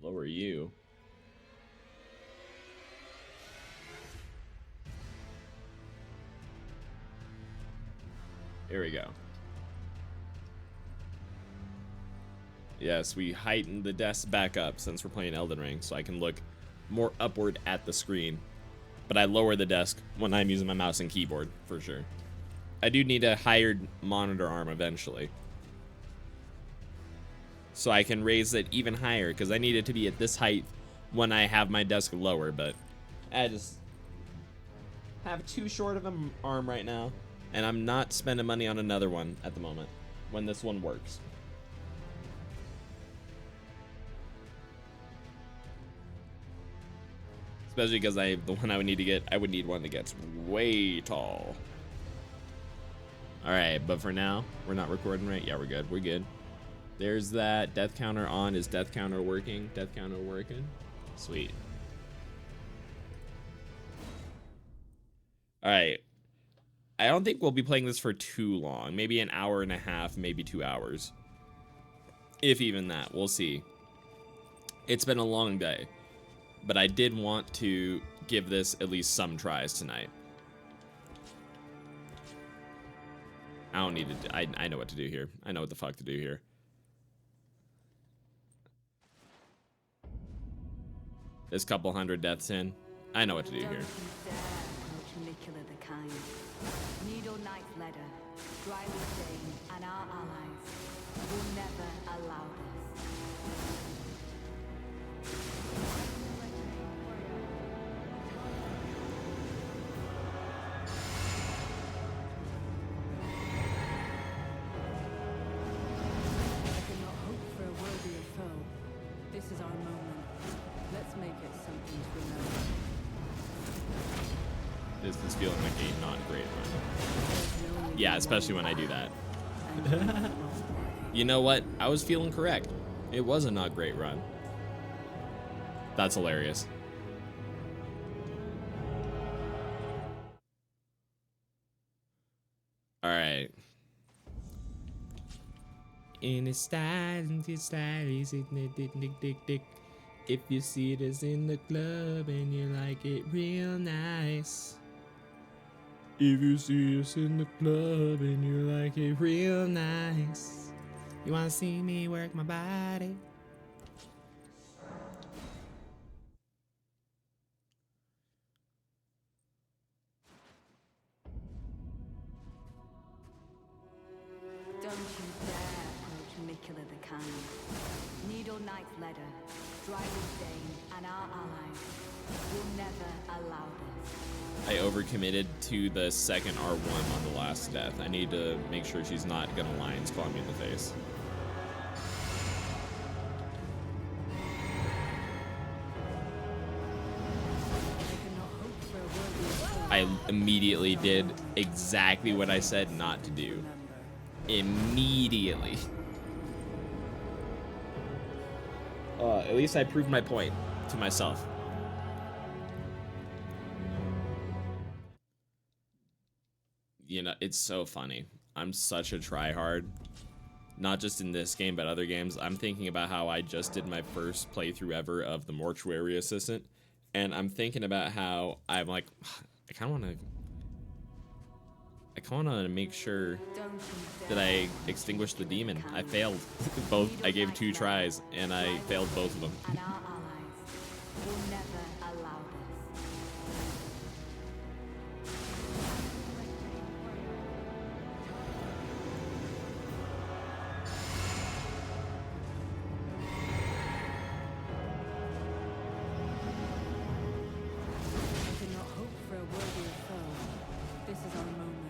Lower you. Here we go. Yes, we heightened the desk back up since we're playing Elden Ring, so I can look more upward at the screen. But I lower the desk when I'm using my mouse and keyboard, for sure. I do need a higher monitor arm eventually, so I can raise it even higher, because I need it to be at this height when I have my desk lower, but I just have too short of an arm right now, and I'm not spending money on another one at the moment when this one works. Especially because the one I would need to get, I would need one that gets way tall. Alright, but for now, we're not recording, right? Yeah, we're good. We're good. There's that death counter on. Is death counter working? Death counter working? Sweet. Alright. I don't think we'll be playing this for too long. Maybe an hour and a half, maybe 2 hours. If even that. We'll see. It's been a long day. But I did want to give this at least some tries tonight. I don't need to. I know what to do here. I know what the fuck to do here. This couple hundred deaths in. I know what to do here. Needle Knight Leda, Drywood Dane, and our allies will never allow this. I cannot hope for a worthier foe. This is our moment. Let's make it something to remember. This is feeling like a not great run. Yeah, especially when I do that. You know what? I was feeling correct. It was a not great run. That's hilarious. Alright. In his style, he's in the dick. If you see this in the club and you like it real nice. If you see us in the club and you like it real nice. You wanna see me work my body? Don't you dare approach Mikula the Kind. Needle Knight Leda, Drywood Dane, and our allies will never allow this. I overcommitted to the second R1 on the last death. I need to make sure she's not gonna Lions claw me in the face. I immediately did exactly what I said not to do. Immediately. At least I proved my point to myself. You know, it's so funny. I'm such a tryhard. Not just in this game, but other games. I'm thinking about how I just did my first playthrough ever of the Mortuary Assistant. And I'm thinking about how I'm like, I kind of want to make sure that I extinguish the demon. I failed both. I gave 2 tries and I failed both of them. And our allies will never allow this. I cannot hope for a worthier foe. This is our moment.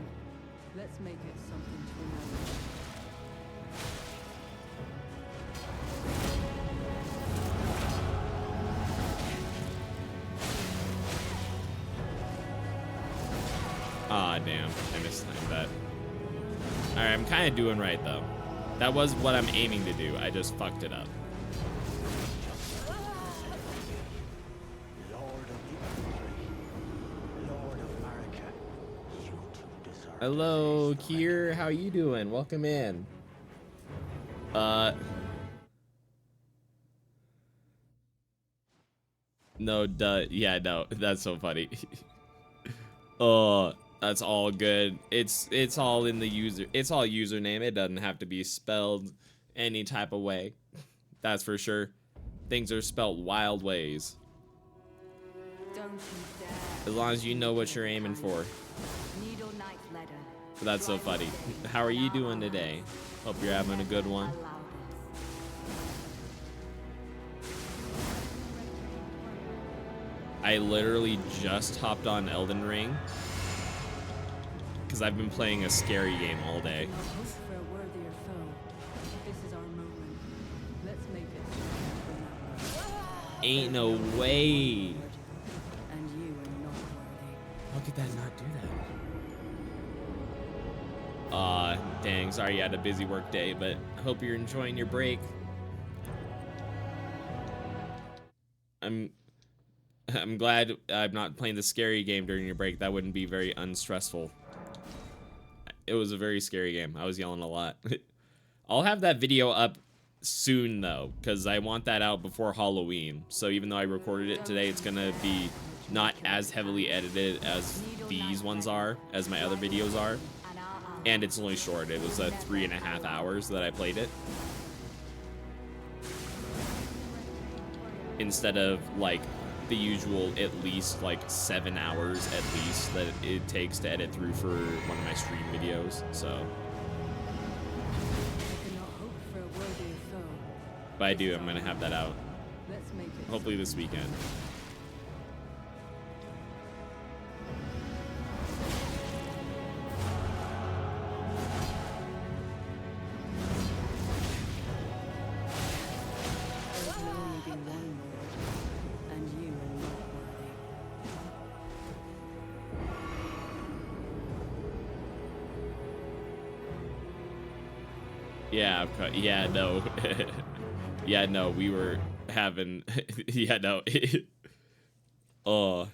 Let's make it something to remember. Ah, damn. I mistimed that. Alright, I'm kind of doing right, though. That was what I'm aiming to do. I just fucked it up. Hello, Kier. How you doing? Welcome in. No, duh. Yeah, no, that's so funny. Oh, that's all good. It's all in the user. It's all username. It doesn't have to be spelled any type of way. That's for sure. Things are spelled wild ways. Don't you dare. As long as you know what you're aiming for. Needle Knight Leda. But that's so funny. How are you doing today? Hope you're having a good one. Allow I literally just hopped on Elden Ring because I've been playing a scary game all day. this. Hope for a worthier foe. This is our moment. Let's make it. Ain't no way. And you are not worthy. How could that not do that? Dang, sorry you had a busy work day, but hope you're enjoying your break. I'm glad I'm not playing the scary game during your break. That wouldn't be very unstressful. It was a very scary game. I was yelling a lot. I'll have that video up soon though, because I want that out before Halloween. So even though I recorded it today, it's gonna be not as heavily edited as these ones are, as my other videos are. And it's only short. It was 3.5 hours that I played it. Instead of like the usual at least like 7 hours at least that it takes to edit through for one of my stream videos. So I cannot hope for a worthier foe. but I do, I'm gonna have that out Let's make it. hopefully this weekend. There can only be one Lord, and you are not worthy. Yeah, of course. Yeah, no. Yeah, no, we were having yeah, no. Oh.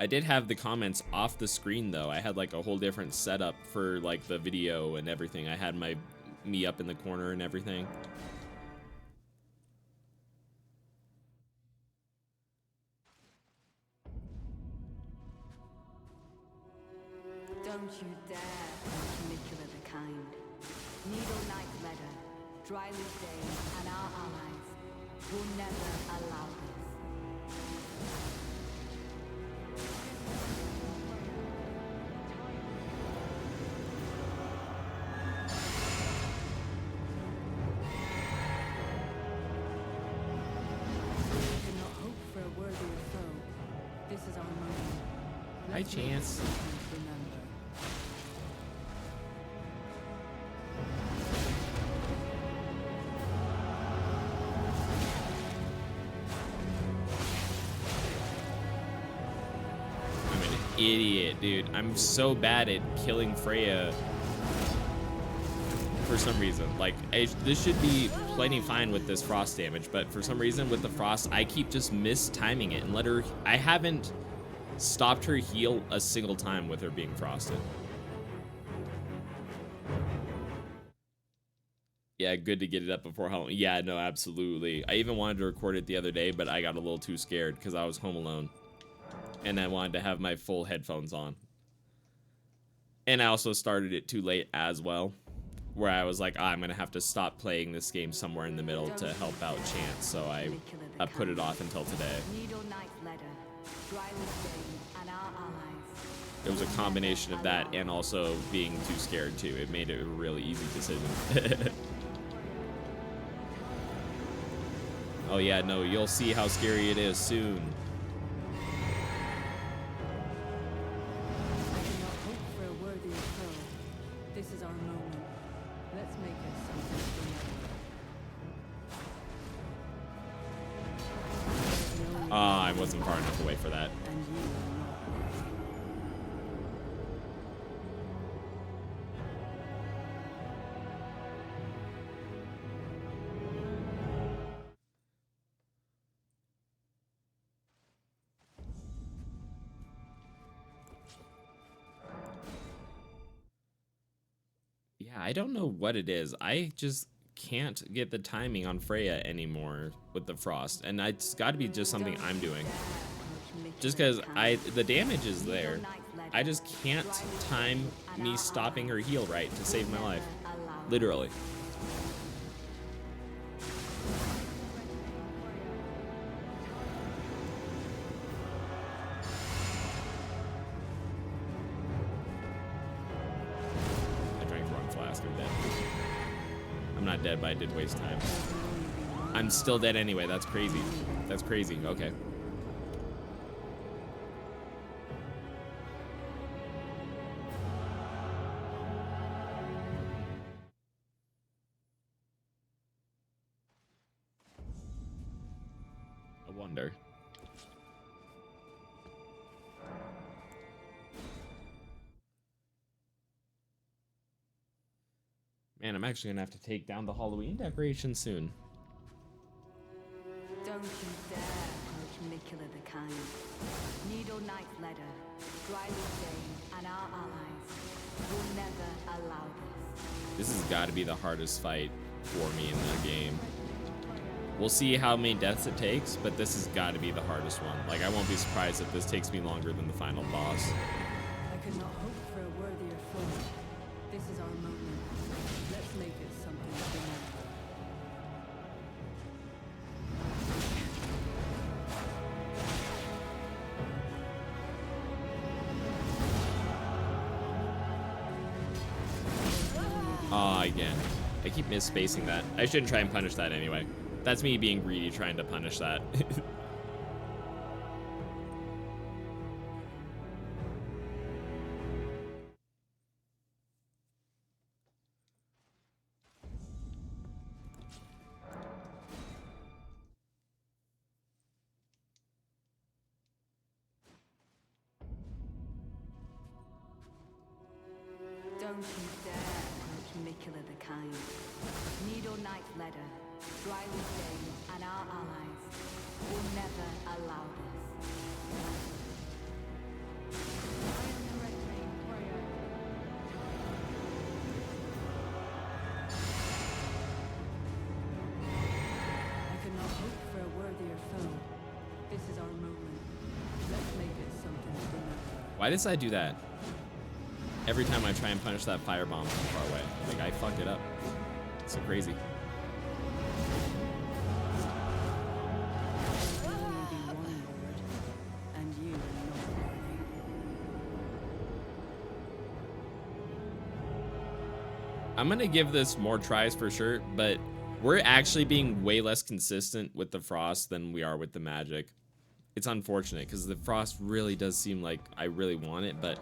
I did have the comments off the screen though. I had like a whole different setup for like the video and everything. I had me up in the corner and everything. Don't you dare approach Nicola the Kind. Needle Knight Leda, Dryleaf Dane, and our allies will never allow this. We cannot hope for a worthier foe. This is our moment. Hi, Let's make Chance. something to remember. I'm an idiot, dude. I'm so bad at killing Freya for some reason. Like, this should be plenty fine with this frost damage, but for some reason with the frost, I keep just mistiming it and let her... I haven't stopped her heal a single time with her being frosted. Yeah, good to get it up before Halloween. Yeah, no, absolutely. I even wanted to record it the other day, but I got a little too scared because I was home alone. And I wanted to have my full headphones on. And I also started it too late as well, where I was like, I'm going to have to stop playing this game somewhere in the middle to help out Chance. So I put it off until today. Needle Knight Leda, Dryleaf Dane, and our allies. It was a combination of that and also being too scared too. It made it a really easy decision. Oh yeah, no, you'll see how scary it is soon. I cannot hope for a worthier foe. This is our moment. Let's make it something to remember. I wasn't far enough away for that. And you are not worthy. Yeah, I don't know what it is. I just can't get the timing on Freya anymore with the frost, and it's got to be just something I'm doing. Just because the damage is there, I just can't time me stopping her heal right to save my life, literally. I drank the wrong flask. I'm dead. I'm not dead, but I did waste time. I'm still dead anyway. That's crazy. That's crazy. Okay. I wonder. Man, I'm actually gonna have to take down the Halloween decoration soon. Don't you dare approach Mikula the Kind. Needle Knight Leda, Dryling Dane, and our allies will never allow this. This has got to be the hardest fight for me in the game. We'll see how many deaths it takes, but this has got to be the hardest one. Like, I won't be surprised if this takes me longer than the final boss. I could not hope for a worthier foe. This is our moment. Let's make it something to remember. Ah, again. I keep misspacing that. I shouldn't try and punish that anyway. That's me being greedy trying to punish that. Don't you dare approach Mikula the Kind. Needle Knight Leda, Dryling Dane, and our allies will never allow this. I could not hope for a worthier foe. This is our moment. Let's make it something to remember. Why does I do that? Every time I try and punish that firebomb from far away. Like, I fuck it up. It's so crazy. I'm gonna give this more tries for sure, but we're actually being way less consistent with the frost than we are with the magic. It's unfortunate because the frost really does seem like I really want it, but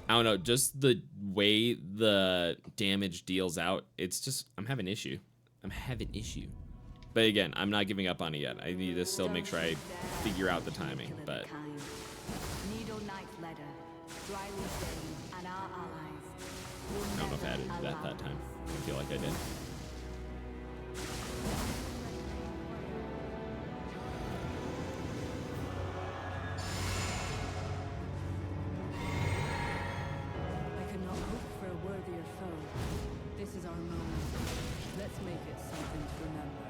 I don't know, just the way the damage deals out, it's just, I'm having an issue. But again, I'm not giving up on it yet. I need to still make sure I figure out the timing, but Needle Knight Leda, Dryling Dane, and our allies will I don't know if I added that time. I feel like I did. I could not hope for a worthier foe. This is our moment. Let's make it something to remember.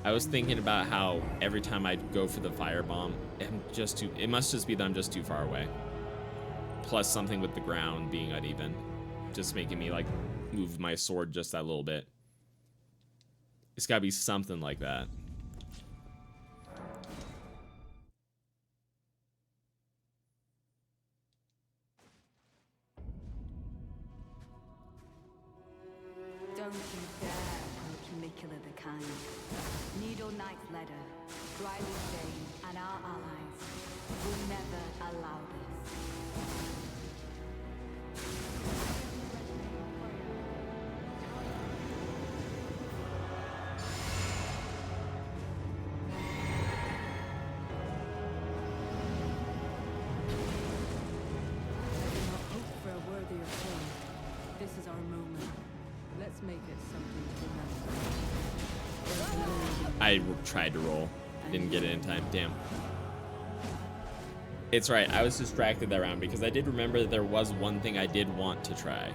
I was thinking about how every time I go for the firebomb, it must just be that I'm just too far away. Plus something with the ground being uneven. Just making me like move my sword just that little bit. It's gotta be something like that. Don't you dare approach Mikula the Kind. Needle Knight Leda, Dryling Dane, and our allies will never allow this. I cannot hope for a worthier foe. This is our moment. Let's make it something to remember. I tried to roll. Didn't get it in time. Damn. It's right. I was distracted that round because I did remember that there was one thing I did want to try.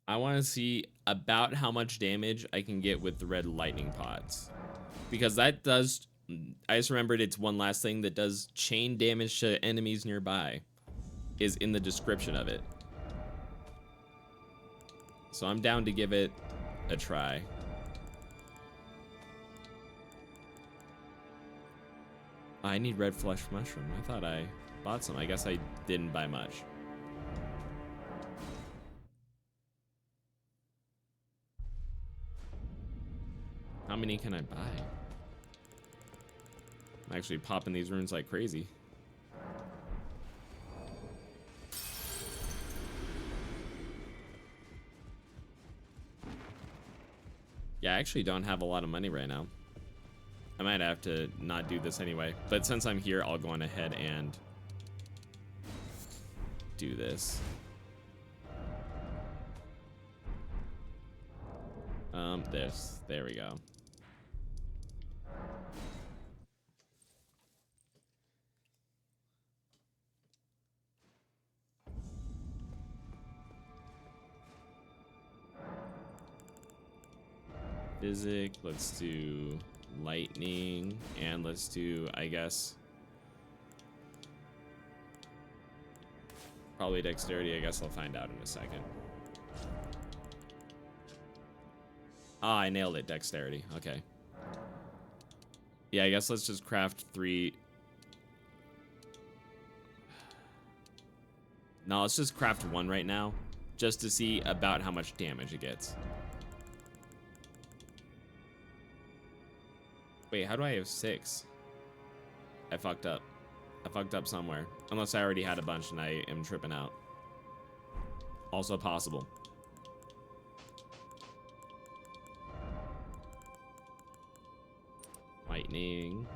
I want to see about how much damage I can get with the red lightning pods. Because that does... I just remembered it's one last thing that does chain damage to enemies nearby. Is in the description of it. So I'm down to give it a try. I need red flesh mushroom. I thought I bought some. I guess I didn't buy much. How many can I buy? I'm actually popping these runes like crazy. Yeah, I actually don't have a lot of money right now. I might have to not do this anyway. But since I'm here, I'll go on ahead and do this. There we go. Physic, let's do lightning, and let's do, I guess, probably dexterity. I guess I'll find out in a second. Ah, I nailed it, dexterity. Okay. Yeah, I guess let's just craft 3. No, let's just craft 1 right now, just to see about how much damage it gets. Wait, how do I have 6? I fucked up. I fucked up somewhere. Unless I already had a bunch and I am tripping out. Also possible. Lightning.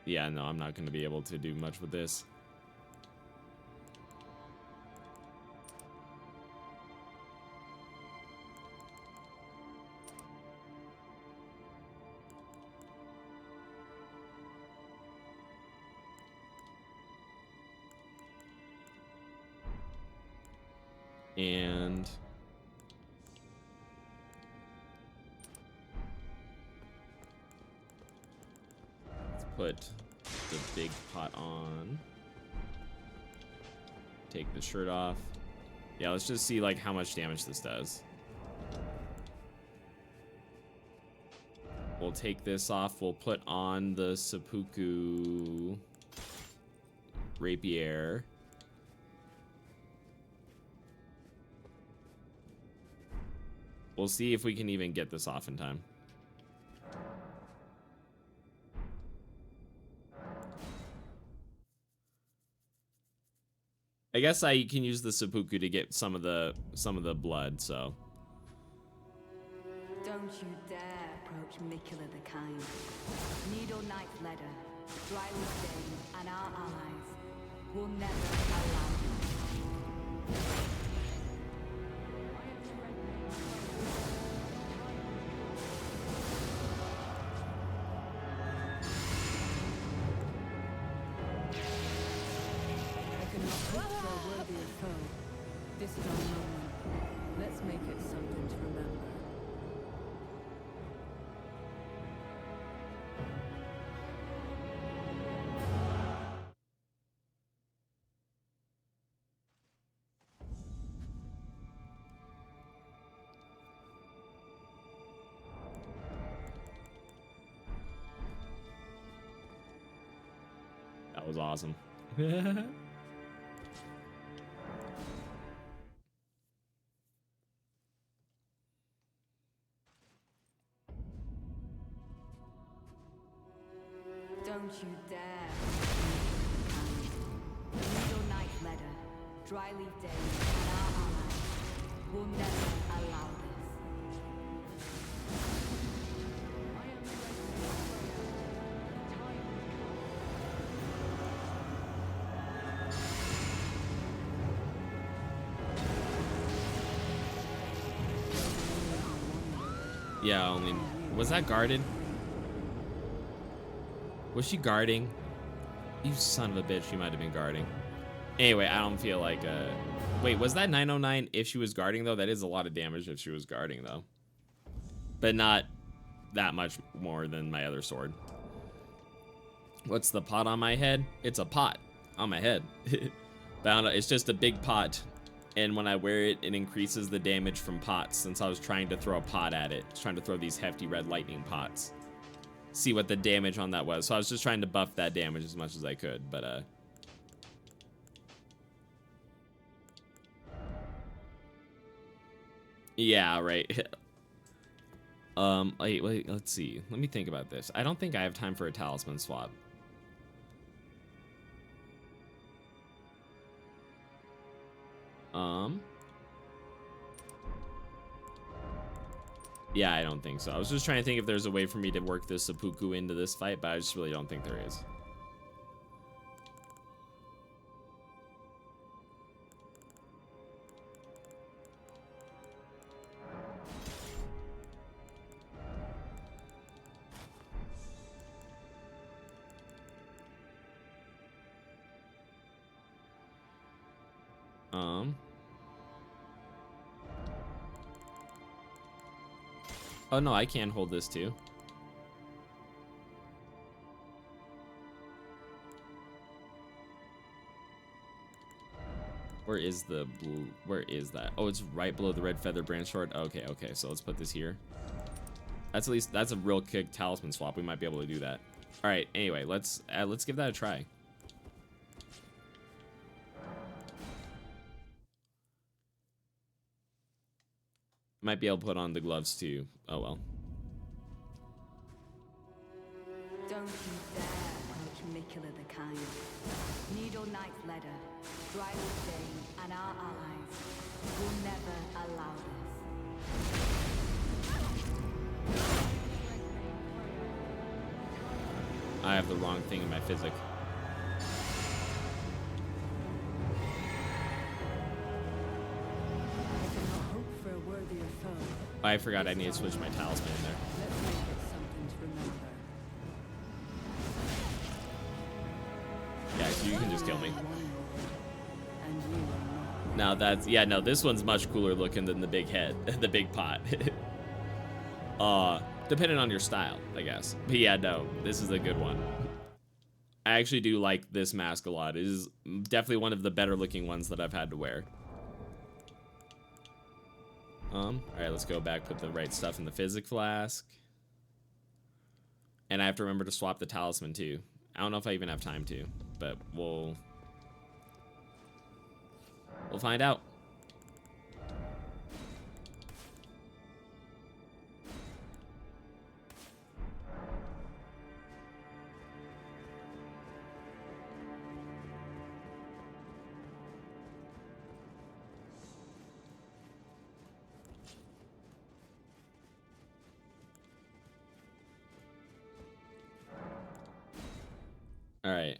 Yeah, no, I'm not going to be able to do much with this. And let's put the big pot on. Take the shirt off. Yeah, let's just see like how much damage this does. We'll take this off. We'll put on the seppuku rapier. We'll see if we can even get this off in time. I guess I can use the seppuku to get some of the blood, so. Don't you dare approach Mikula the Kind. Needle Knight Leda, Drywood Dane, and our allies will never allow you. This is our moment. Let's make it something to remember. That was awesome. Don't you dare. Needle Knight Leda, Dryleaf Dane, and our allies will never allow this. Yeah, only... Was that guarded? Was she guarding? You son of a bitch, she might have been guarding. Anyway, I don't feel like... Wait, was that 909 if she was guarding, though? That is a lot of damage if she was guarding, though. But not that much more than my other sword. What's the pot on my head? It's a pot on my head. But I don't know, it's just a big pot. And when I wear it, it increases the damage from pots, since I was trying to throw a pot at it. I was trying to throw these hefty red lightning pots. See what the damage on that was. So I was just trying to buff that damage as much as I could, but yeah, right. Wait, let's see. Let me think about this. I don't think I have time for a talisman swap. Yeah, I don't think so. I was just trying to think if there's a way for me to work this seppuku into this fight, but I just really don't think there is. Oh no, I can hold this too. Where is the blue? Where is that? Oh, it's right below the red feather branch sword. Okay, okay, so let's put this here. That's at least, that's a real kick talisman swap. We might be able to do that. All right, anyway, let's give that a try. Might be able to put on the gloves too. Oh well. Don't you dare approach Mikula the Kind. Needle Knight Leda, Drywood Dane, and our allies will never allow this. I have the wrong thing in my physic. I forgot I need to switch my talisman in there. Let's make it something to remember. Yeah, so you can just kill me. And you are not. Now that's, yeah, no, this one's much cooler looking than the big head, the big pot. Depending on your style, I guess. But yeah, no, this is a good one. I actually do like this mask a lot. It is definitely one of the better looking ones that I've had to wear. All right, let's go back, put the right stuff in the physic flask. And I have to remember to swap the talisman too. I don't know if I even have time to, but we'll find out. All right.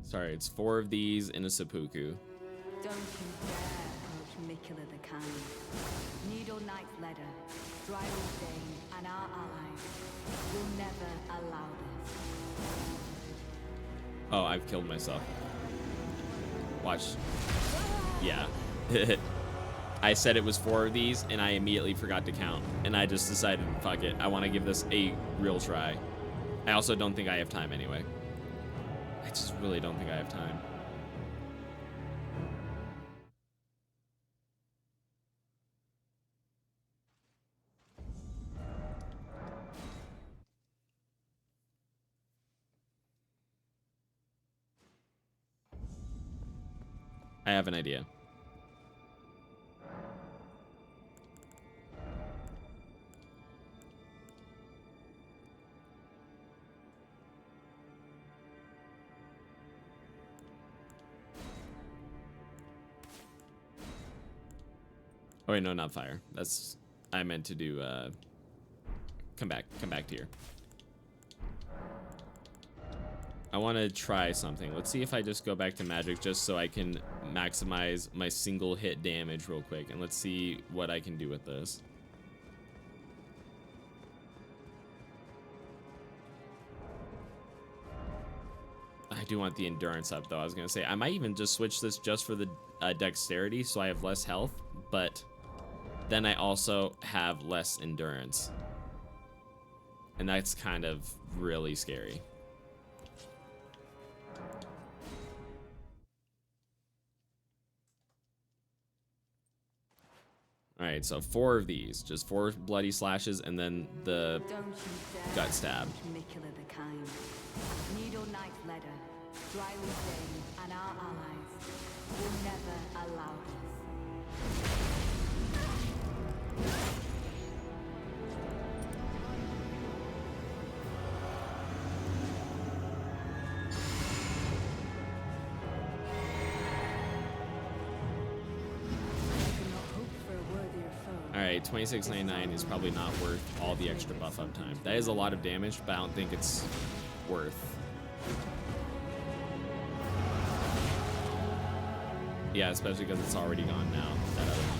Sorry, it's 4 of these in a seppuku. Don't you dare approach Mikula the Kind. Needle Knight Leda, Drywood Dane, and our allies will never allow this. Oh, I've killed myself. Watch. Yeah. I said it was 4 of these, and I immediately forgot to count. And I just decided, fuck it, I want to give this a real try. I also don't think I have time anyway. I just really don't think I have time. I have an idea. Oh wait, no, not fire. That's, I meant to do, come back to here. I want to try something. Let's see if I just go back to magic just so I can maximize my single hit damage real quick. And let's see what I can do with this. I do want the endurance up though. I was going to say I might even just switch this just for the dexterity so I have less health. But then I also have less endurance. And that's kind of really scary. Alright, so 4 of these. Just 4 bloody slashes and then the gut stab. The kind. Needle Knight Leda, Dryly Dane, and our allies will never allow this. Alright, 26.99 is probably not worth all the extra buff up time. That is a lot of damage, but I don't think it's worth. Yeah, especially because it's already gone now. That other one.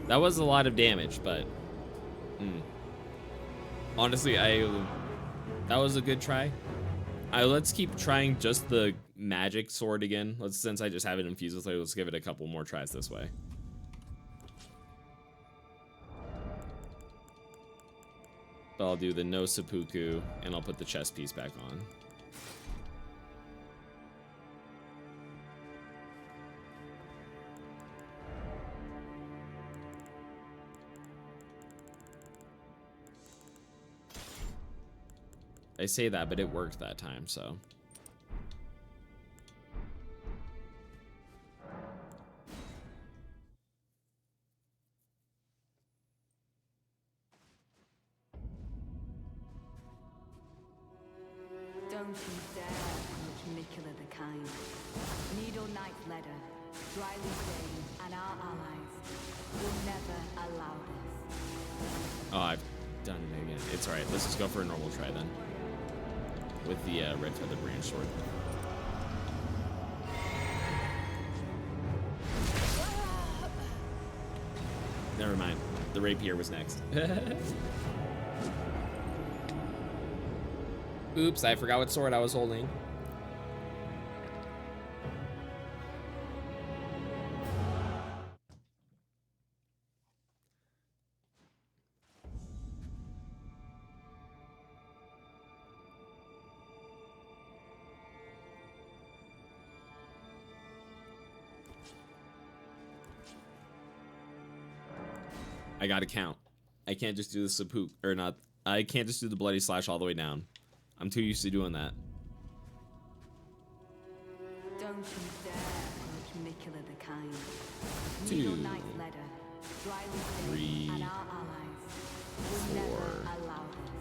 That was a lot of damage, but honestly, that was a good try. Let's keep trying just the magic sword again. Since I just have it infused with it, let's give it a couple more tries this way. But I'll do the no seppuku, and I'll put the chest piece back on. I say that, but it worked that time, so. Don't you dare approach Mikula the Kind. Needle Knight Leda, Dryly Dane, and our allies will never allow this. Oh, I've done it again. It's alright. Let's just go for a normal try then. With the red feather branch sword. Never mind. The rapier was next. Oops, I forgot what sword I was holding. I gotta count. I can't just do the seppuku, or not. I can't just do the bloody slash all the way down. I'm too used to doing that. Don't you dare approach Mikula the Kind. 2, Needle Knight Leda, Dryly 3, Dane, and our allies will 4. never allow this.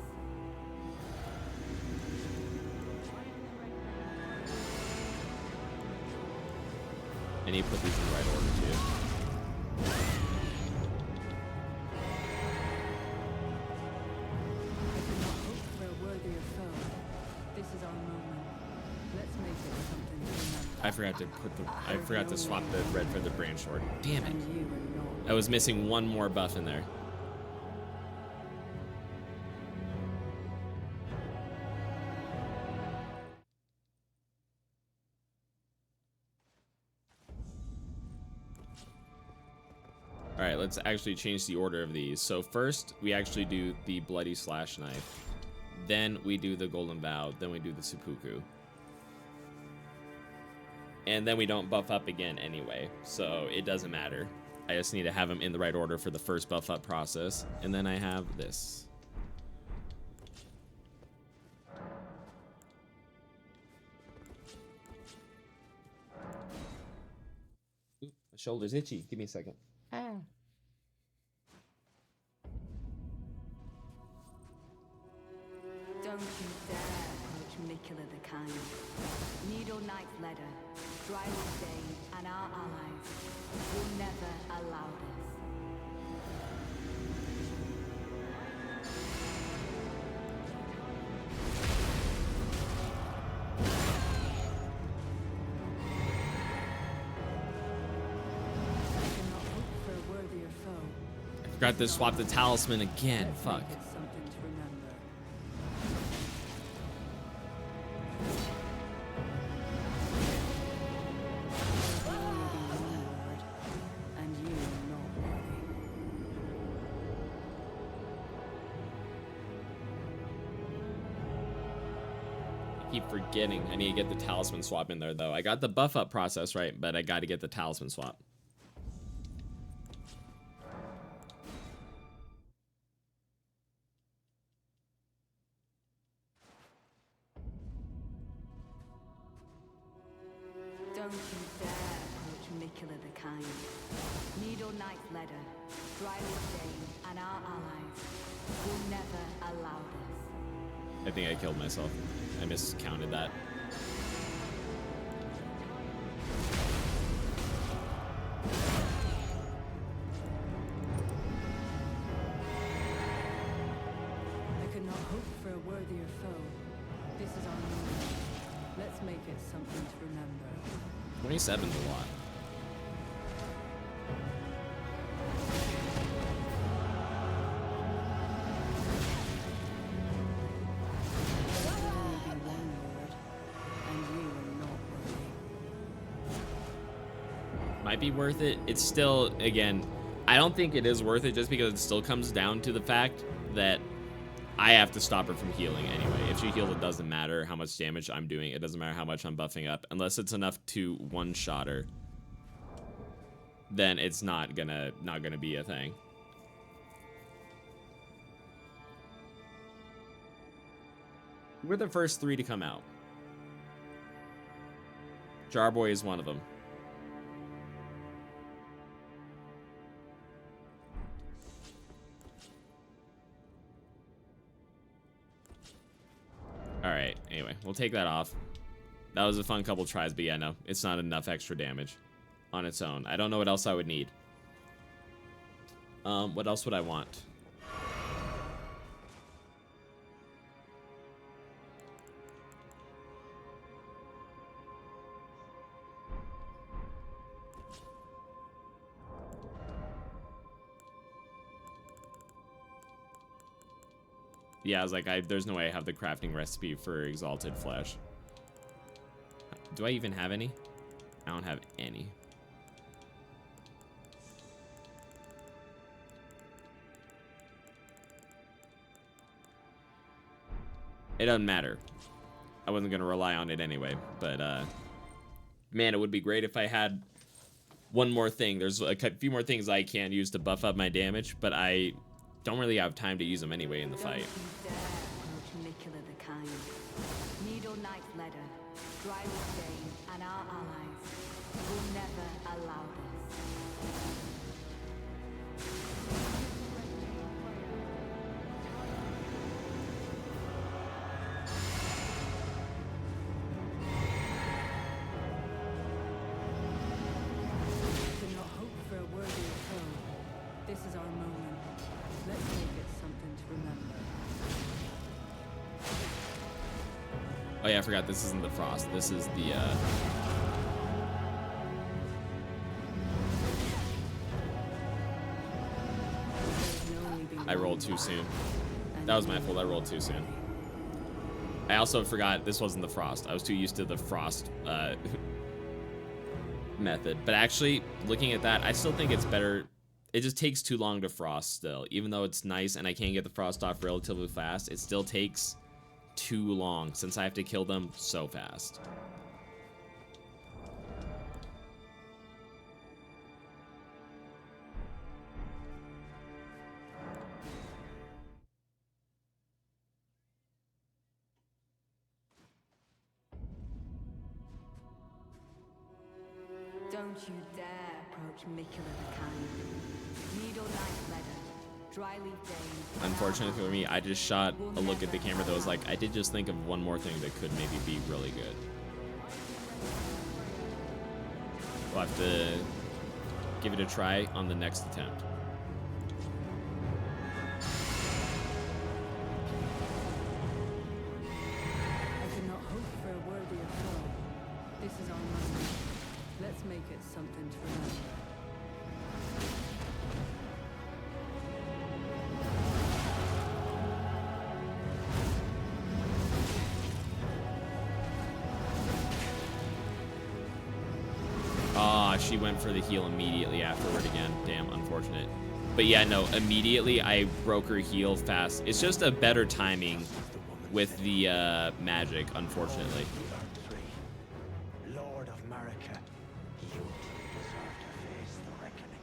I need to put these in the right order too. I forgot to swap the red for the branch sword. Damn it. I was missing one more buff in there. Alright, let's actually change the order of these. So first, we actually do the bloody slash knife. Then we do the golden vow. Then we do the seppuku. And then we don't buff up again anyway, so it doesn't matter. I just need to have them in the right order for the first buff up process. And then I have this. Ooh, my shoulder's itchy. Give me a second. Don't you dare approach Mikula the Kind. Needle Knight Leda, Drywood Dane, and our allies will never allow this. Forgot to swap the talisman again. Fuck. It's something to remember. And you are not worthy. I keep forgetting. I need to get the talisman swap in there, though. I got the buff up process right, but I got to get the talisman swap. Don't you dare approach Mikula the Kind. Needle Knight Leda, Drywood Dane, and our allies will never allow this. I think I killed myself. I miscounted that. I could not hope for a worthier foe. This is our moment. Let's make it something to remember. 27's a lot. Might be worth it. It's still, again, I don't think it is worth it just because it still comes down to the fact that I have to stop her from healing anyway. If she heals, it doesn't matter how much damage I'm doing. It doesn't matter how much I'm buffing up. Unless it's enough to one-shot her, then it's not gonna be a thing. We're the first 3 to come out. Jarboy is one of them. Alright, anyway, we'll take that off. That was a fun couple tries, but yeah, no, it's not enough extra damage on its own. I don't know what else I would need. What else would I want? Yeah, I was like, there's no way I have the crafting recipe for Exalted Flesh. Do I even have any? I don't have any. It doesn't matter. I wasn't going to rely on it anyway, but, man, it would be great if I had one more thing. There's a few more things I can use to buff up my damage, but I don't really have time to use them anyway in the fight. Don't you dare approach Mikula the Kind. Needle Knight Leda, Drywood Dane, and our allies will never allow this. I could not hope for a worthier foe. This is our moment. Let's make it something to remember. Oh yeah, I forgot this isn't the frost. This is the, I rolled too soon. That was my fault. I rolled too soon. I also forgot this wasn't the frost. I was too used to the frost method. But actually, looking at that, I still think it's better. It just takes too long to frost still. Even though it's nice and I can get the frost off relatively fast, it still takes too long since I have to kill them so fast. Don't you dare approach Mikula the Kind. Needle Knight Leda, Dry leaf Dane. Unfortunately for me, I just shot a look at the camera that was like, I did just think of one more thing that could maybe be really good. We'll have to give it a try on the next attempt. I could not hope for a worthier foe. This is our moment. Let's make it something to remember. Ah, she went for the heal immediately afterward again. Damn, unfortunate. But yeah, no, immediately I broke her heal fast. It's just a better timing with the magic, unfortunately. Lord of Marika, you deserve to face the reckoning.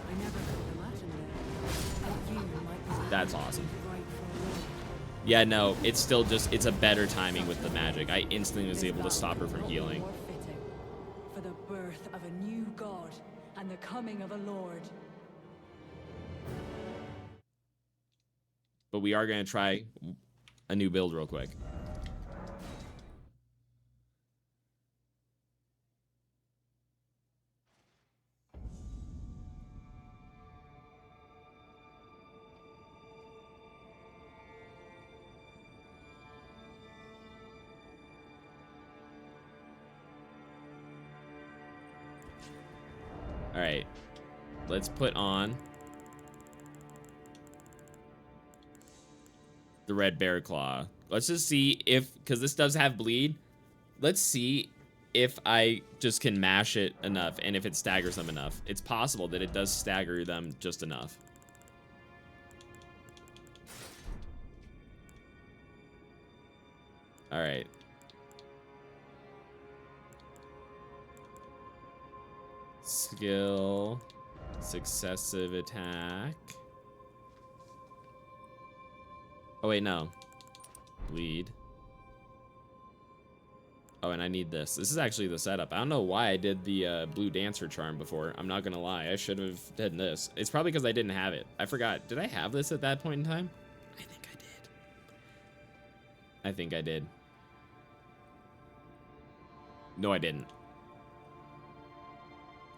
I never heard the Latin there. And you might be That's awesome. right for a while. Yeah, no, it's still just, it's a better timing with the magic. I instantly was able to stop her from healing. More fitting for the birth of a new god and the coming of a lord. But we are going to try a new build real quick. All right, let's put on the red bear claw. Let's just see if, because this does have bleed, let's see if I just can mash it enough and if it staggers them enough. It's possible that it does stagger them just enough. All right. Skill, successive attack. Oh wait, no. Bleed. Oh, and I need this. This is actually the setup. I don't know why I did the blue dancer charm before. I'm not gonna lie. I should have done this. It's probably because I didn't have it. I forgot. Did I have this at that point in time? I think I did. I think I did. No, I didn't.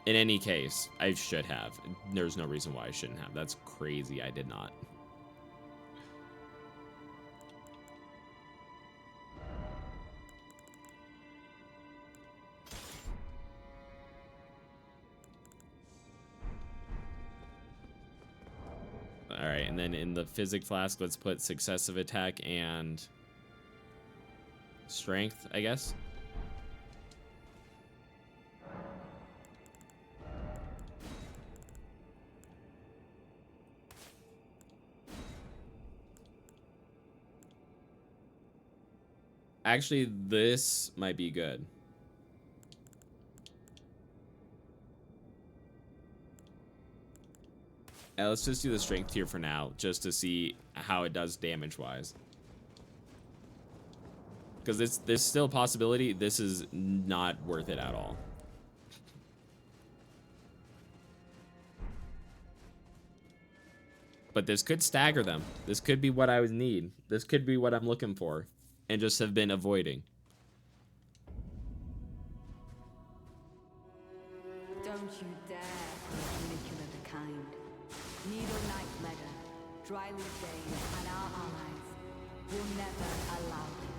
In any case, I should have. There's no reason why I shouldn't have. That's crazy. I did not. All right, and then in the physic flask, let's put successive attack and strength, I guess. Actually, this might be good. Let's just do the strength tier for now, just to see how it does damage-wise. Because there's still a possibility this is not worth it at all. But this could stagger them. This could be what I would need. This could be what I'm looking for. And just have been avoiding. Don't you dare approach Nicola the Kind. Needle Knight Leda, Dryleaf Dane, and our allies will never allow this.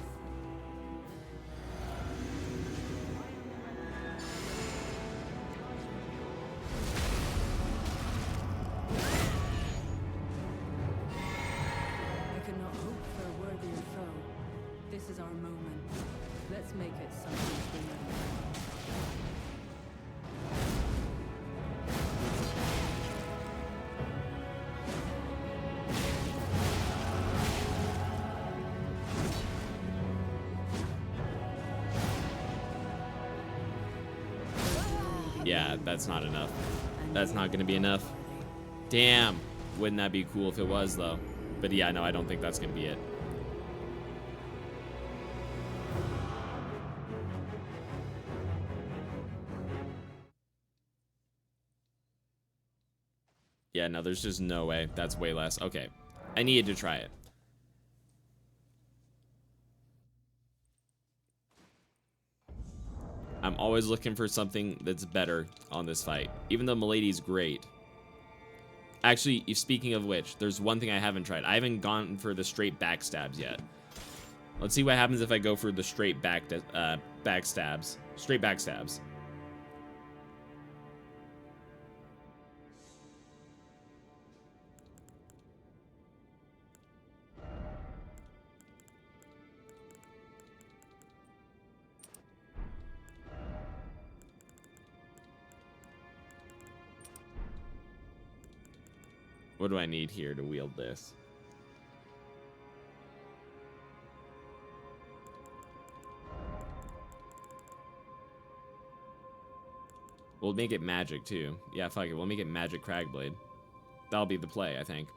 I could not hope for a worthier foe. This is our moment. Let's make it something to remember. Yeah, that's not enough. That's not gonna be enough. Damn. Wouldn't that be cool if it was, though? But yeah, no, I don't think that's gonna be it. Yeah, Yeah, no, there's just no way. That's way less. Okay. I needed to try it. I'm always looking for something that's better on this fight. Even though Milady's great. Actually, speaking of which, there's one thing I haven't tried. I haven't gone for the straight backstabs yet. Let's see what happens if I go for the straight backstabs. Straight backstabs. What do I need here to wield this? We'll make it magic, too. Yeah, fuck it. We'll make it magic Cragblade. That'll be the play, I think.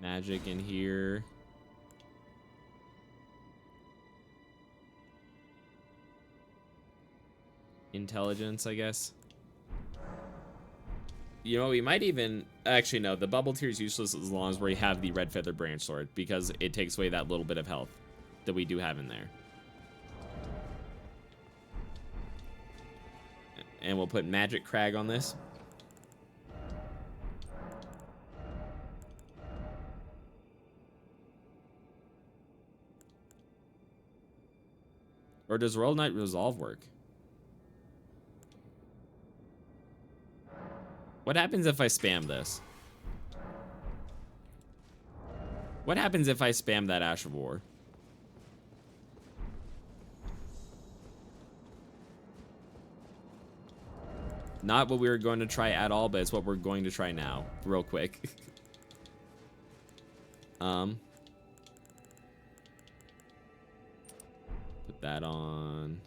Magic in here. Intelligence, I guess. You know, we might even... Actually, no. The bubble tier is useless as long as we have the red feather branch sword, because it takes away that little bit of health that we do have in there. And we'll put magic crag on this. Or does Royal Knight Resolve work? What happens if I spam this? What happens if I spam that Ash of War? Not what we were going to try at all, but it's what we're going to try now. Real quick. Put that on.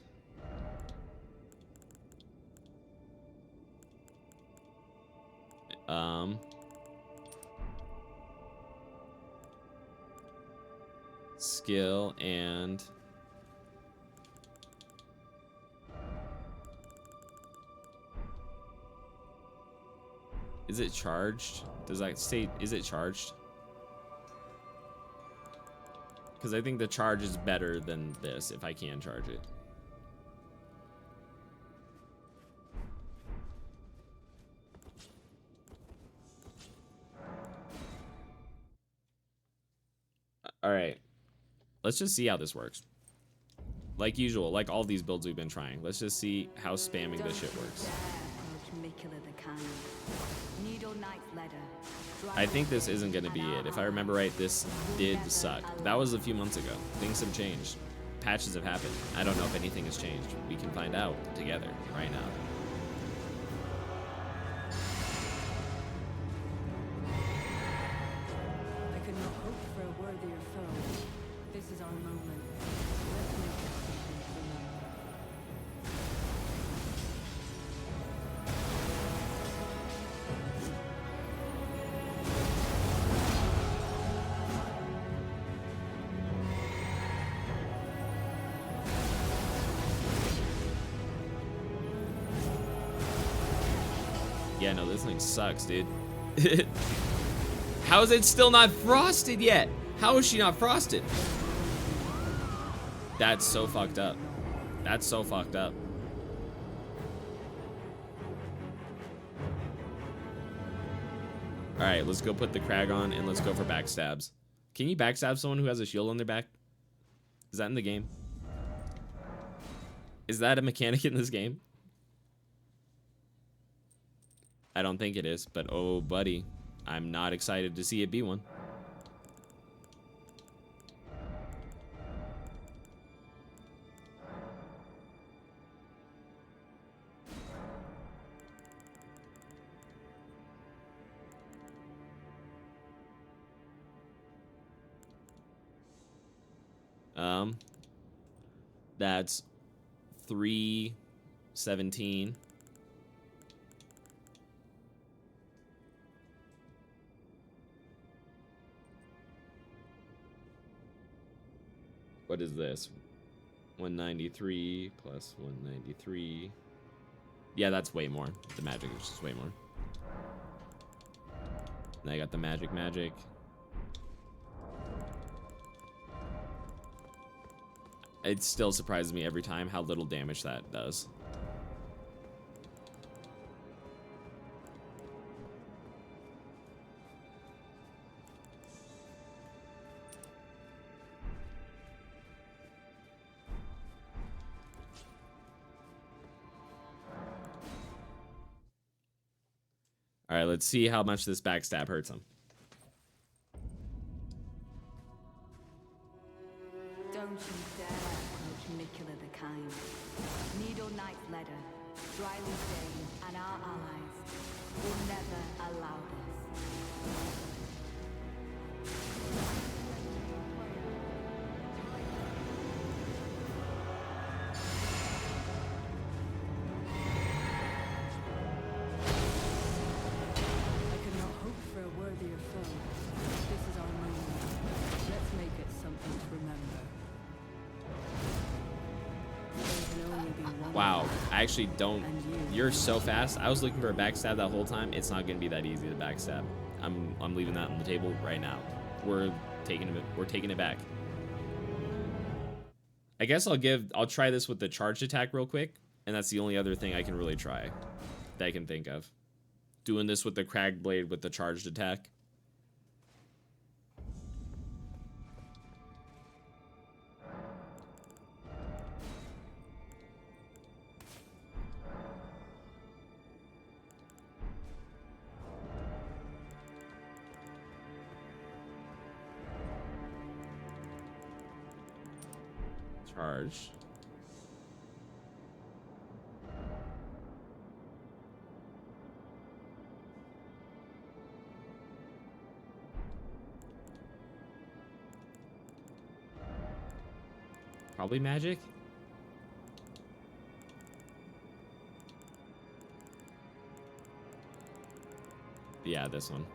Skill and is it charged? Does that say, is it charged? Because I think the charge is better than this if I can charge it. All right. Let's just see how this works. Like usual, like all these builds we've been trying. Let's just see how spamming this shit works. I think this isn't going to be it. If I remember right, this did suck. That was a few months ago. Things have changed. Patches have happened. I don't know if anything has changed. We can find out together right now. I could not hope for a worthier foe. This is our moment. Let's make it something to remember. Yeah, no, this thing sucks, dude. How is it still not frosted yet? How is she not frosted? That's so fucked up. That's so fucked up. Alright, let's go put the crag on and let's go for backstabs. Can you backstab someone who has a shield on their back? Is that in the game? Is that a mechanic in this game? I don't think it is, but oh, buddy. I'm not excited to see it be one. That's 317. What is this? 193 plus 193. Yeah, that's way more. The magic is just way more. And I got the magic. It still surprises me every time how little damage that does. All right, let's see how much this backstab hurts him. Don't you dare approach Mikula the Kind. Needle Knight Leda, Dryly Dane, and our allies will never allow this. I could not hope for a worthier foe. This is our moment. Let's make it something to remember. There can only be one. Wow, I actually don't. You're so fast. I was looking for a backstab that whole time. It's not gonna be that easy to backstab. I'm leaving that on the table right now. We're taking it back. I guess I'll try this with the charged attack real quick, and that's the only other thing I can really try that I can think of. Doing this with the cragged blade with the charged attack. Charge. Probably magic. Yeah, this one.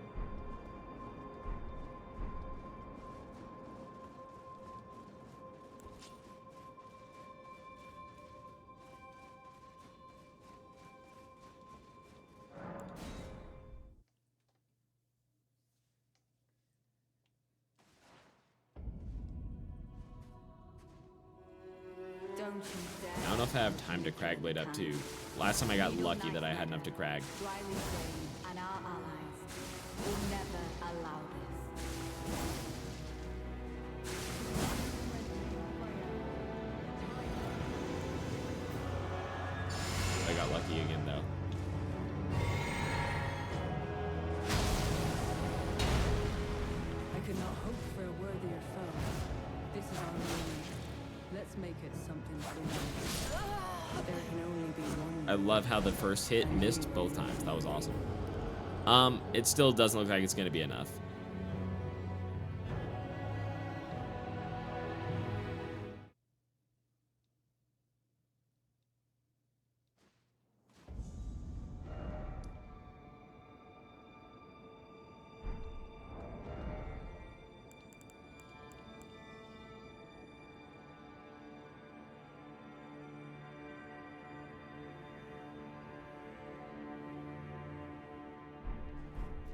Don't you dare. I don't know if I have time to crag blade up too. Last time I got lucky that I had enough to crag. Dryly Dane and our allies will never allow this. I got lucky again though. I could not hope for a worthier foe. This is our moment. Let's make it something to remember. There can only be one. I love how the first hit missed both times. That was awesome. It still doesn't look like it's gonna be enough.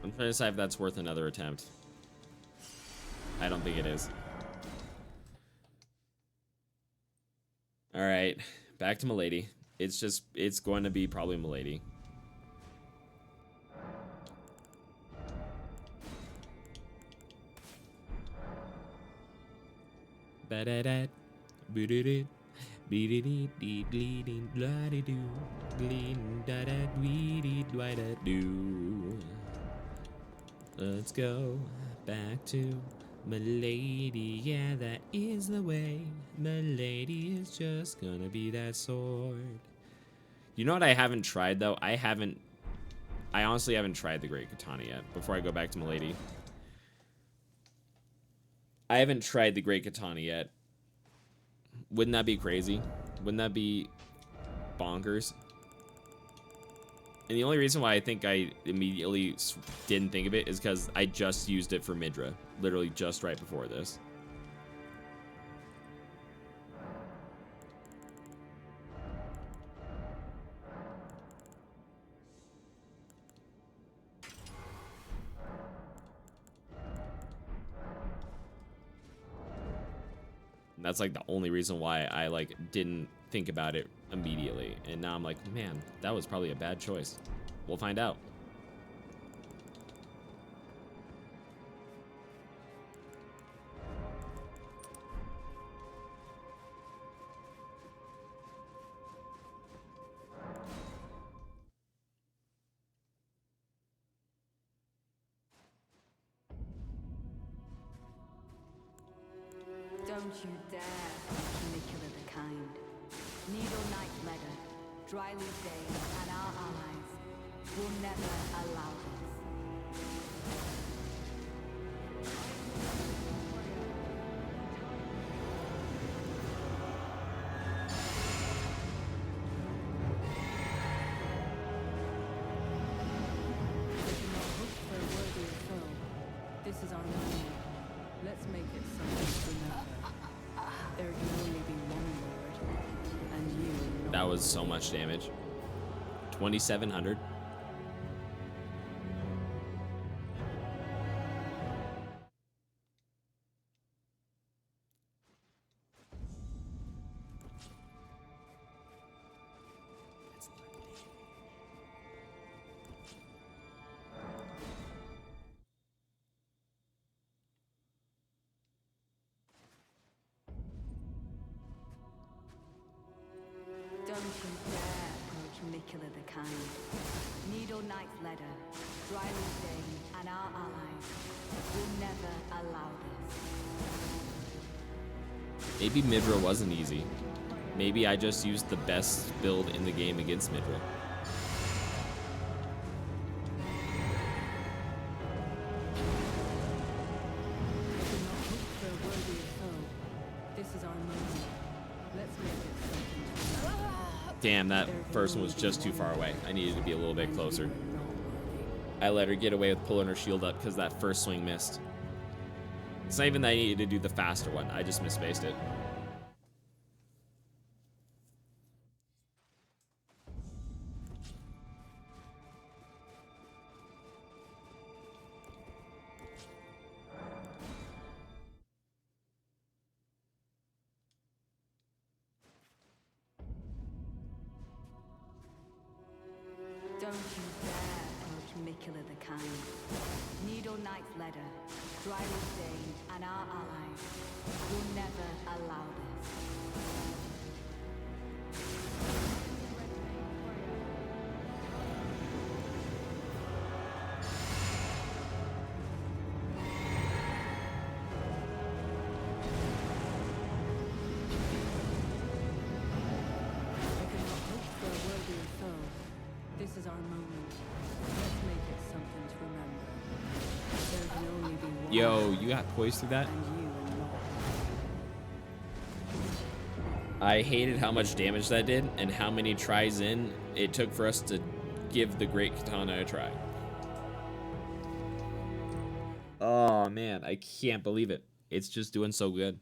I'm trying to decide if that's worth another attempt. I don't think it is. Alright, back to Milady. It's going to be probably Milady. Ba-da-da, boo-doo-doo, bee-dee-dee-dee, blah-dee-doo, glee-da-da-dwee-dee-dwee-da-doo. Let's go back to Milady. Yeah, that is the way. Milady is just gonna be that sword. You know what I haven't tried though? I honestly haven't tried the Great Katana yet. Before I go back to Milady, I haven't tried the Great Katana yet. Wouldn't that be crazy? Wouldn't that be bonkers? And the only reason why I think I immediately didn't think of it is because I just used it for Midra. Literally just right before this. And that's like the only reason why I like didn't think about it immediately. And now I'm like, man, that was probably a bad choice. We'll find out. Don't you dare approach Nicola the Kind. Needle Knight Leda, Dryleaf Dane, and our allies will never allow this. They cannot hope for a worthier foe. This is our moment. Let's make it something to remember. There can only be one Lord, and you. That was so much damage. 2,700. Don't you dare approach Nicola the Kind. Needle Knight Leda, Dryleaf Dane, and our allies will never allow this. Maybe Midra wasn't easy. Maybe I just used the best build in the game against Midra. They cannot hope for a worthier foe. This is our moment. Let's make it something to remember. Damn, that first one was just too far away. I needed to be a little bit closer. I let her get away with pulling her shield up because that first swing missed. It's not even that I needed to do the faster one. I just misspaced it. Don't you dare approach Nicola the Kind. Needle Knight Leda, Dryleaf Dane, and our allies will never allow this. They cannot hope for a worthier foe. This is our moment. Let's make it something to remember. There can only be one. Yo, you got poised through that? And you alone. I hated how much damage that did and how many tries in it took for us to give the Great Katana a try. Oh man, I can't believe it. It's just doing so good.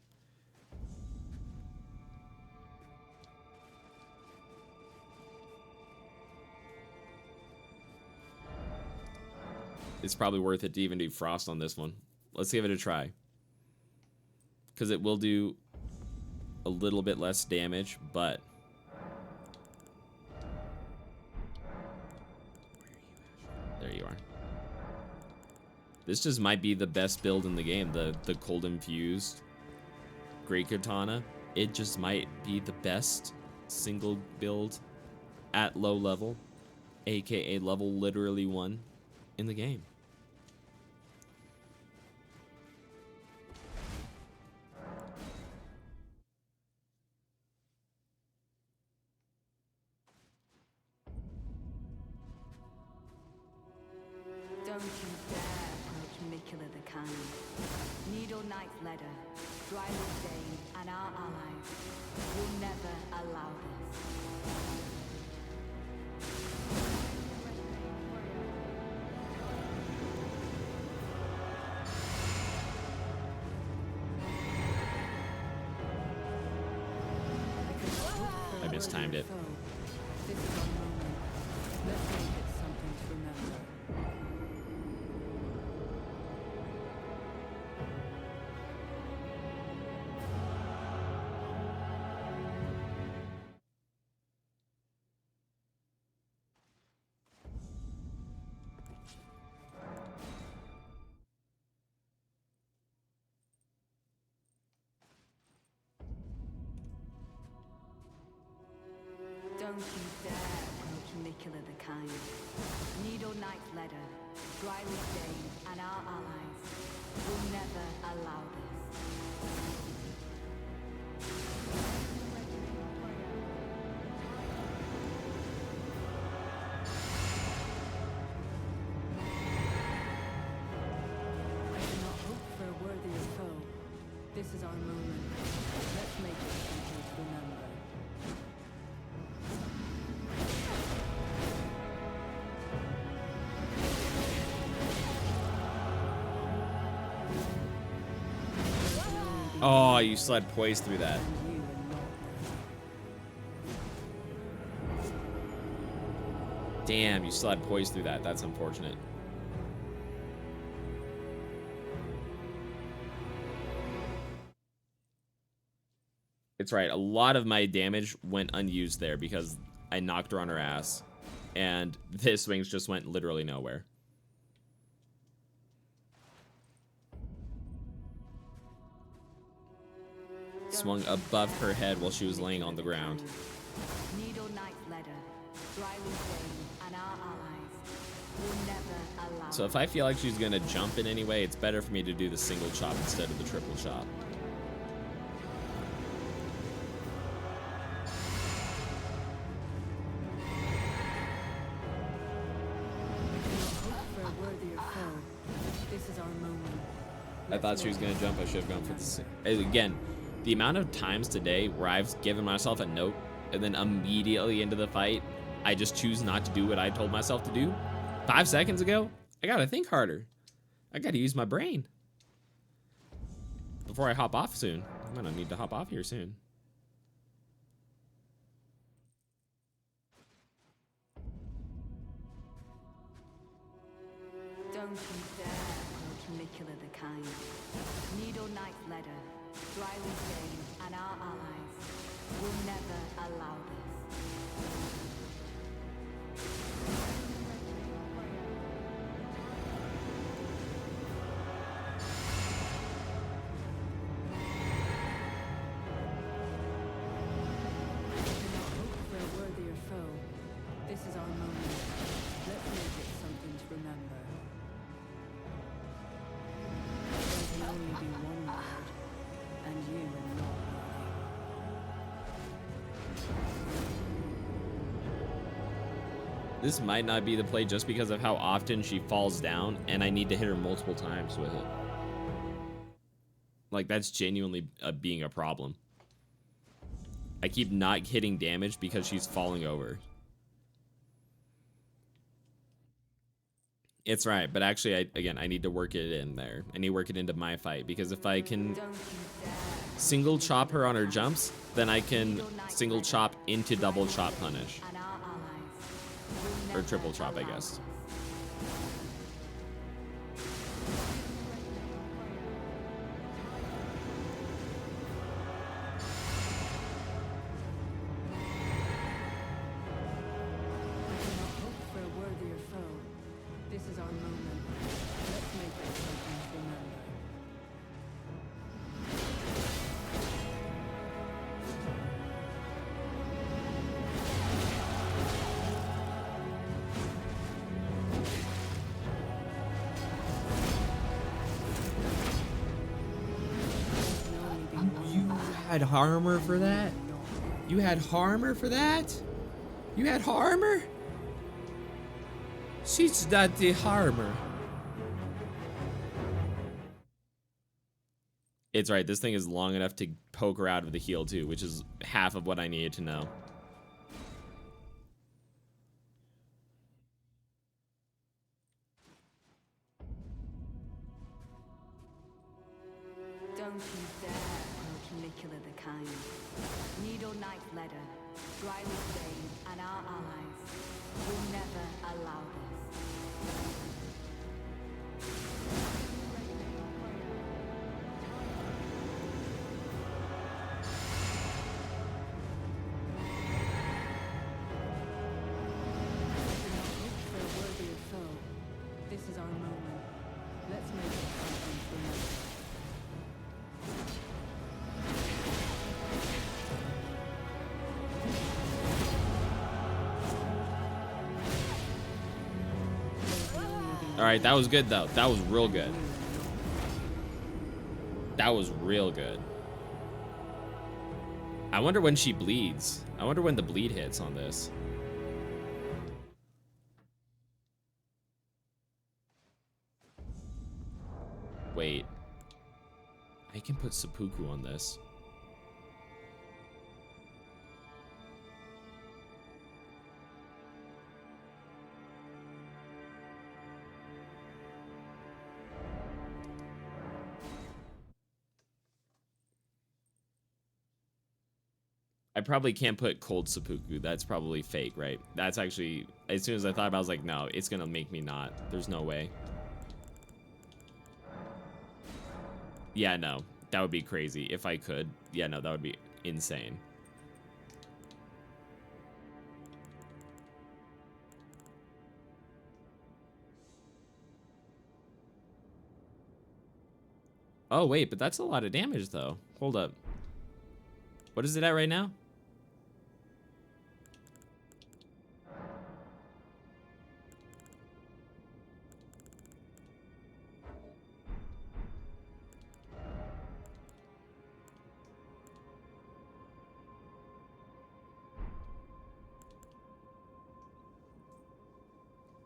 It's probably worth it to even do Frost on this one. Let's give it a try. Because it will do a little bit less damage, but... There you are. This just might be the best build in the game. The Cold Infused Great Katana. It just might be the best single build at low level, aka level literally 1 in the game. Don't you dare approach Nicola the Kind. Needle Knight Leda, Dryleaf Dane, and our allies allow this. I mistimed it. This is our moment. Let's make it something to remember. Don't you dare approach Nicola the Kind. Needle Knight Leda, Dryleaf Dane, and our allies will never allow this. I do not hope for a worthier foe. This is our moment. Let's make it something to remember. Oh, you slid poised through that. And you and not. Damn, you slid poised through that. That's unfortunate. It's right. A lot of my damage went unused there because I knocked her on her ass. And this wings just went literally nowhere. Swung above her head while she was laying on the ground. Needle Knight Leda, Dryleaf Dane, and our allies will never allow So if I feel like she's gonna jump in any way, it's better for me to do the single chop instead of the triple chop. Hope for a worthier foe. This is our moment. I thought she was gonna jump. I should have gone for the again. The amount of times today where I've given myself a note and then immediately into the fight, I just choose not to do what I told myself to do. 5 seconds ago, I gotta think harder. I gotta use my brain. Before I hop off soon. I'm gonna need to hop off here soon. Don't you dare approach Nicola the Kind. Needle Knight Leda, Dryleaf Dane, and our allies will never allow this. Hope for a worthier foe. This is our moment. Let's make it something to remember. There can only be one word, and you are not worthy. This might not be the play just because of how often she falls down and I need to hit her multiple times with it. Like, that's genuinely being a problem. I keep not hitting damage because she's falling over. It's right, but actually, I need to work it in there. I need to work it into my fight, because if I can Don't you dare. single chop her on her jumps, then I can single chop into double chop punish. And our allies will Or never triple chop, I allow guess. this. Hope for a worthier foe. This is our moment. Let's make it something to remember. You had armor for that? You had armor for that? You had armor? She's not the armor. It's right. This thing is long enough to poke her out of the heal too, which is half of what I needed to know. Don't you dare approach Nicola the Kind. Needle Knight Leda, Dryleaf Dane, and our allies will never allow this. For a worthier foe, this is our moment. Let's make it something to remember. All right, that was good though. That was real good. That was real good. I wonder when she bleeds. I wonder when the bleed hits on this. Wait. I can put seppuku on this. I probably can't put cold seppuku. That's probably fake, right? That's actually, as soon as I thought about it, I was like, no, it's gonna make me not. There's no way. Yeah, no. That would be crazy if I could. Yeah, no, that would be insane. Oh, wait, but that's a lot of damage, though. Hold up. What is it at right now?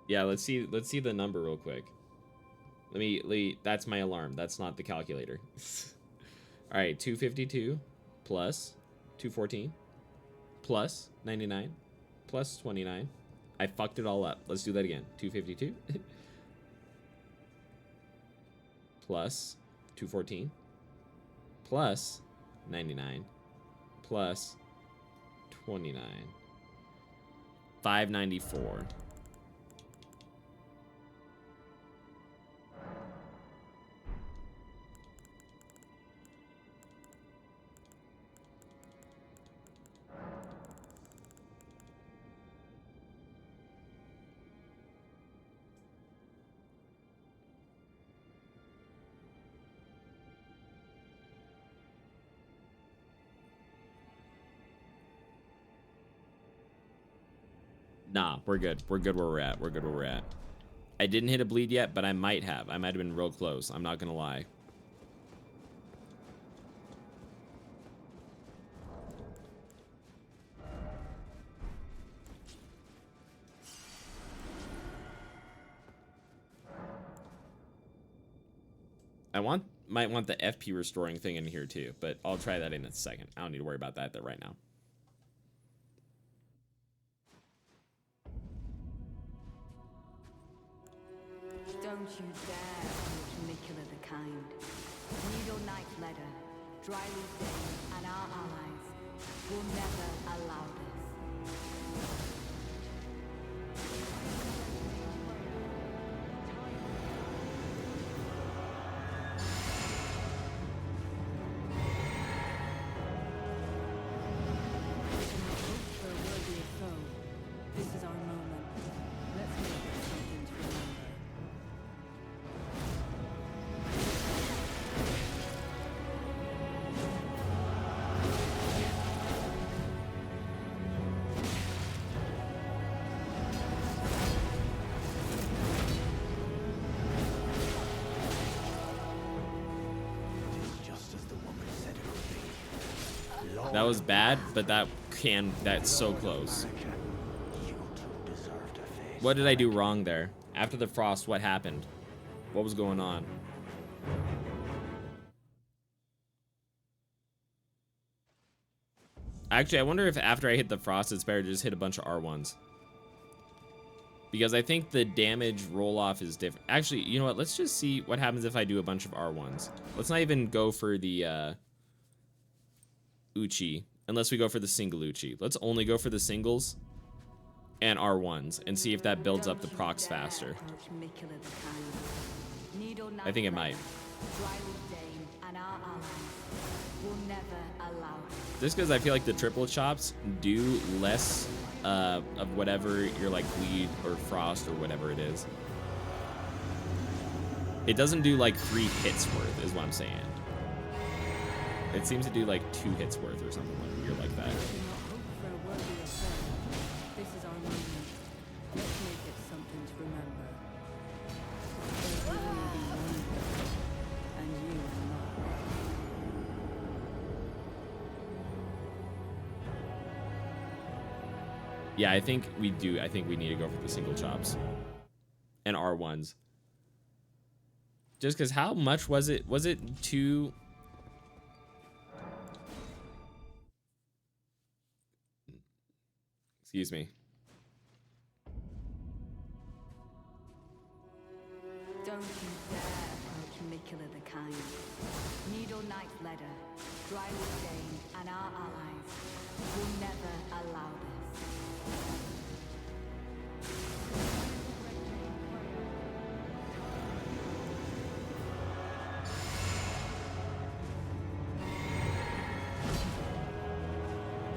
Yeah, let's see the number real quick. Let me that's my alarm. That's not the calculator. All right, 252 plus 214 plus 99 plus 29. I fucked it all up. Let's do that again. 252 plus 214 plus 99 plus 29. 594. Nah, we're good. We're good where we're at. We're good where we're at. I didn't hit a bleed yet, but I might have. I might have been real close. I'm not gonna lie. Might want the FP restoring thing in here too, but I'll try that in a second. I don't need to worry about that right now. Don't you dare approach Nicola the Kind. Needle Knight Leda, Dryleaf Dane, and our allies will never allow this. For a worthier foe, this is our moment. Let's make it something to remember. Just as the woman said it would be. That was bad, but that's so close. You two deserve to face. What did I do wrong there? After the frost, what happened? What was going on? Actually, I wonder if after I hit the frost, it's better to just hit a bunch of R1s. Because I think the damage roll-off is different. Actually, you know what? Let's just see what happens if I do a bunch of R1s. Let's not even go for the Uchi, unless we go for the single Uchi. Let's only go for the singles and R1s and see if that builds up the procs faster. I think it might. Just because I feel like the triple chops do less of whatever your like bleed or frost or whatever it is. It doesn't do like 3 hits worth is what I'm saying. It seems to do like 2 hits worth or something like weird like that. This is our moment. Let's make it something to remember. There's only one world, and you are not. Yeah, I think we do. I think we need to go for the single chops and R1s. Just because how much was it? Was it 2? Excuse me. Don't you dare approach Mikula the Kind. Needle Knight Leda, Drywood Dane, and our allies will never allow this.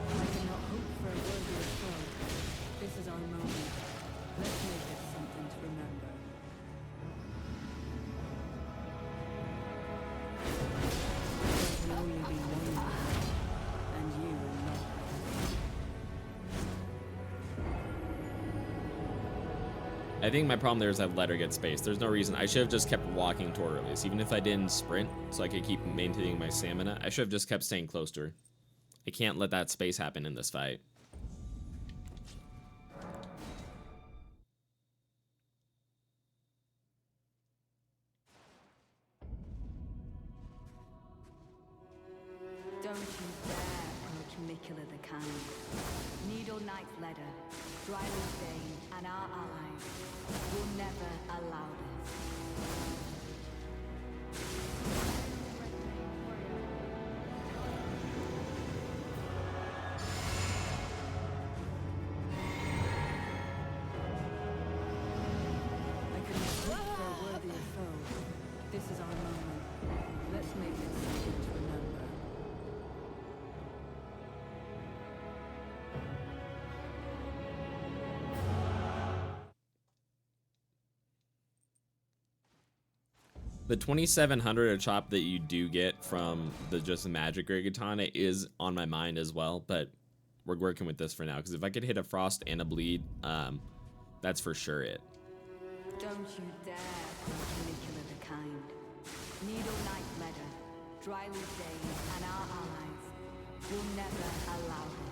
I cannot hope for a worthier foe. This is our moment. Let's make it something to remember. There can only be one world, and you are not. I think my problem there is that letter gets space. There's no reason. I should have just kept walking toward her, at least. Even if I didn't sprint, so I could keep maintaining my stamina, I should have just kept staying close to her. I can't let that space happen in this fight. Don't you dare approach Mikula the Kind. Needle Knight Leda, Drywood Dane, and our allies will never allow this. I cannot hope for a worthier foe. This is our moment. Let's make it something to remember. The 2700 chop that you do get from the just the magic Great Katana is on my mind as well, but we're working with this for now because if I could hit a frost and a bleed, that's for sure it. Don't you dare approach Mikula the Kind. Needle Knight Leda, Drywood Dane, and our allies will never allow this.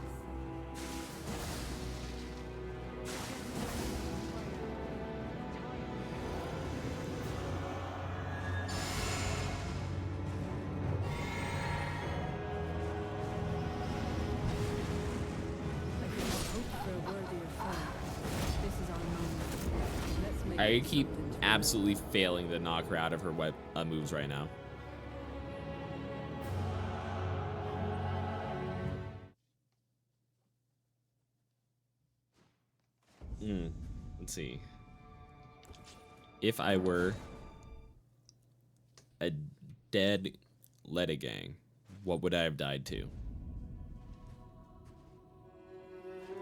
I cannot hope for a worthier foe. This is our moment. Let's make I it keep something to absolutely failing to knock her out of her moves right now. Let's see. If I were a dead Leda gang, what would I have died to?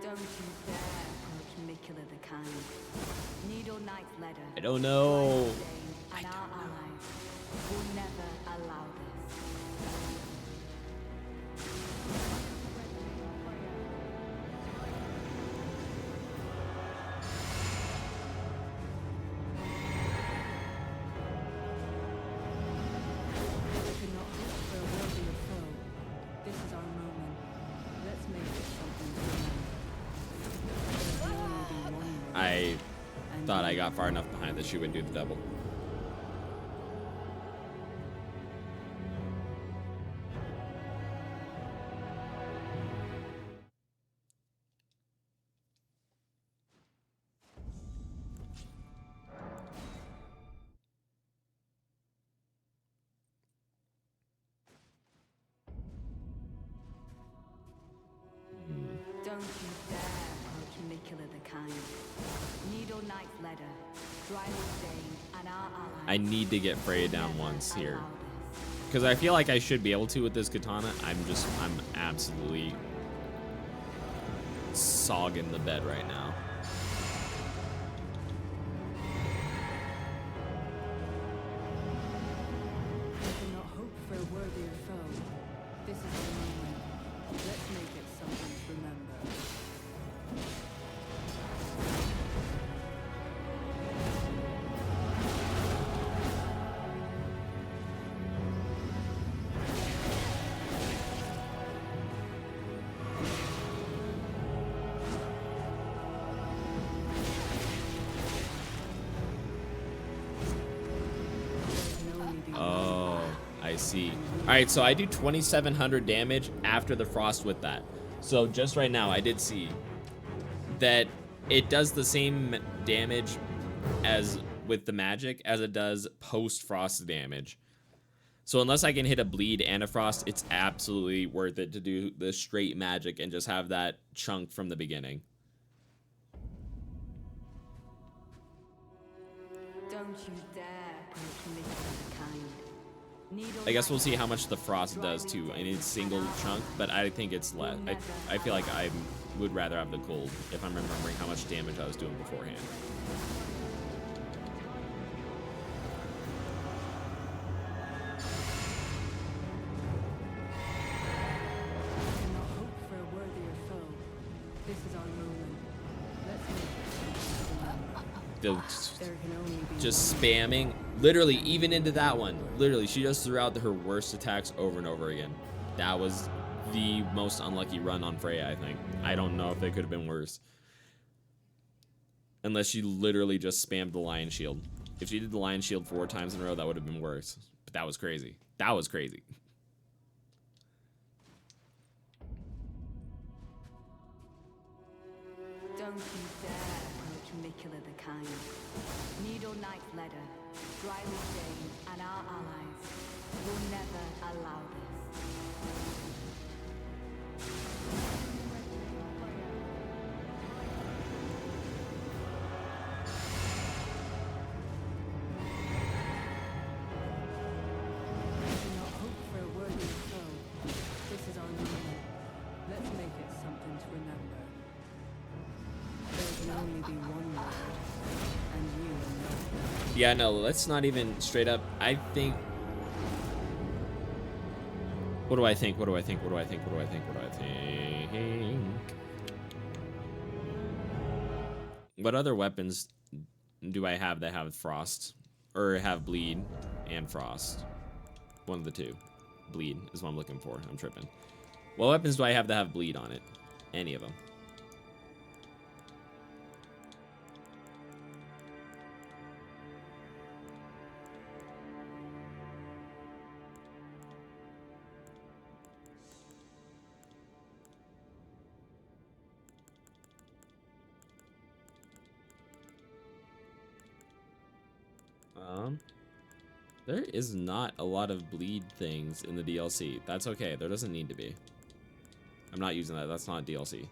Don't you dare approach Mikula the Kind. Needle Knight Leda, I don't know. Drywood Dane, and our allies will never allow this. I cannot hope for a worthier foe. This is our moment. Let's make it something to remember. There can only be one world, I and thought I you got far enough behind that she would do the double. Don't you dare approach Mikula the Kind. Needle Knight Leda, Drywood Dane, and our allies. I need to get Freya will down never once here. allow this. Because I feel like I should be able to with this katana. I'm absolutely sogging the bed right now. I cannot hope for a worthier foe. This is our moment. Let's make it something to remember. Oh, I see. All right, so I do 2,700 damage after the frost with that. So just right now, I did see that it does the same damage as with the magic as it does post frost damage. So unless I can hit a bleed and a frost, it's absolutely worth it to do the straight magic and just have that chunk from the beginning. Don't you dare approach Mikula the Kind. Needle I guess we'll Knight see how much the frost does too in its single chunk, but I think it's less. I feel like I would rather have the cold if I'm remembering how much damage I was doing beforehand. I cannot hope for a worthier foe. This is our moment. Let's make it something to remember. There can only be Just one. spamming, literally even into that one. Literally, she just threw out her worst attacks over and over again. That was the most unlucky run on Freya, I think. I don't know if it could have been worse. Unless she literally just spammed the Lion Shield. If she did the Lion Shield 4 times in a row, that would have been worse. But that was crazy. That was crazy. Don't you dare approach Mikula the Kind. Needle Knight Leda, Drywood Dane, and our allies will never allow this. I cannot hope for a worthier foe. This is our moment. Let's make it something to remember. There can only be one Lord, and you are not. Yeah, no, let's not even straight up. I think. What do I think? What do I think? What do I think? What do I think? What do I think? What other weapons do I have that have frost? Or have bleed and frost? One of the two. Bleed is what I'm looking for. I'm tripping. What weapons do I have that have bleed on it? Any of them. There is not a lot of bleed things in the DLC. That's okay. There doesn't need to be. I'm not using that. That's not DLC.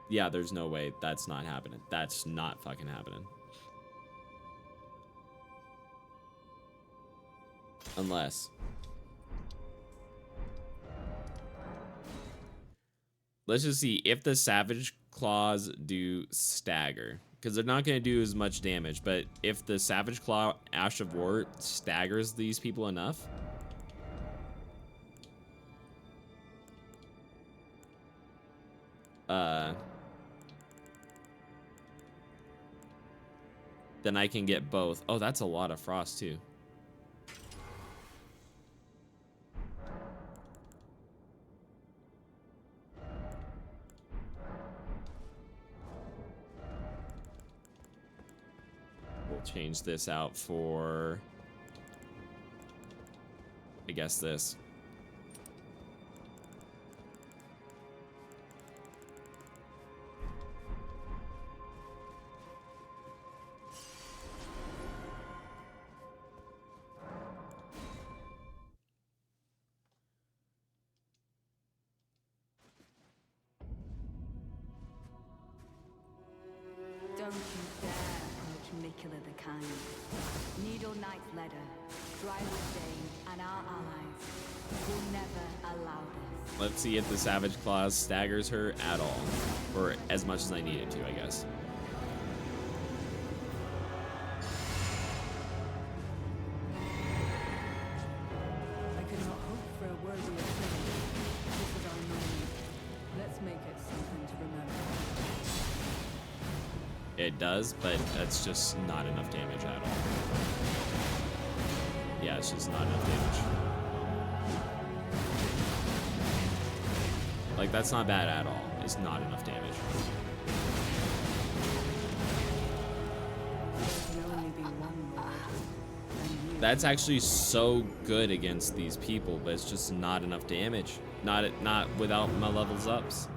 Yeah, there's no way. That's not happening. That's not fucking happening. Unless. Let's just see if the Savage Claws do stagger. Because they're not going to do as much damage. But if the Savage Claw Ash of War staggers these people enough. Then I can get both. Oh, that's a lot of frost too. We'll change this out for, I guess, this. Drywood and our allies will never allow this. Let's see if the Savage Claws staggers her at all. Or as much as I need it to, I guess. I could not hope for a worthier thing. This is our moment. Let's make it something to remember. It does, but that's just not enough damage at all. Yeah, it's just not enough damage. Like, that's not bad at all. It's not enough damage. There can only be one Lord, and you. That's actually so good against these people, but it's just not enough damage. Not without my levels ups.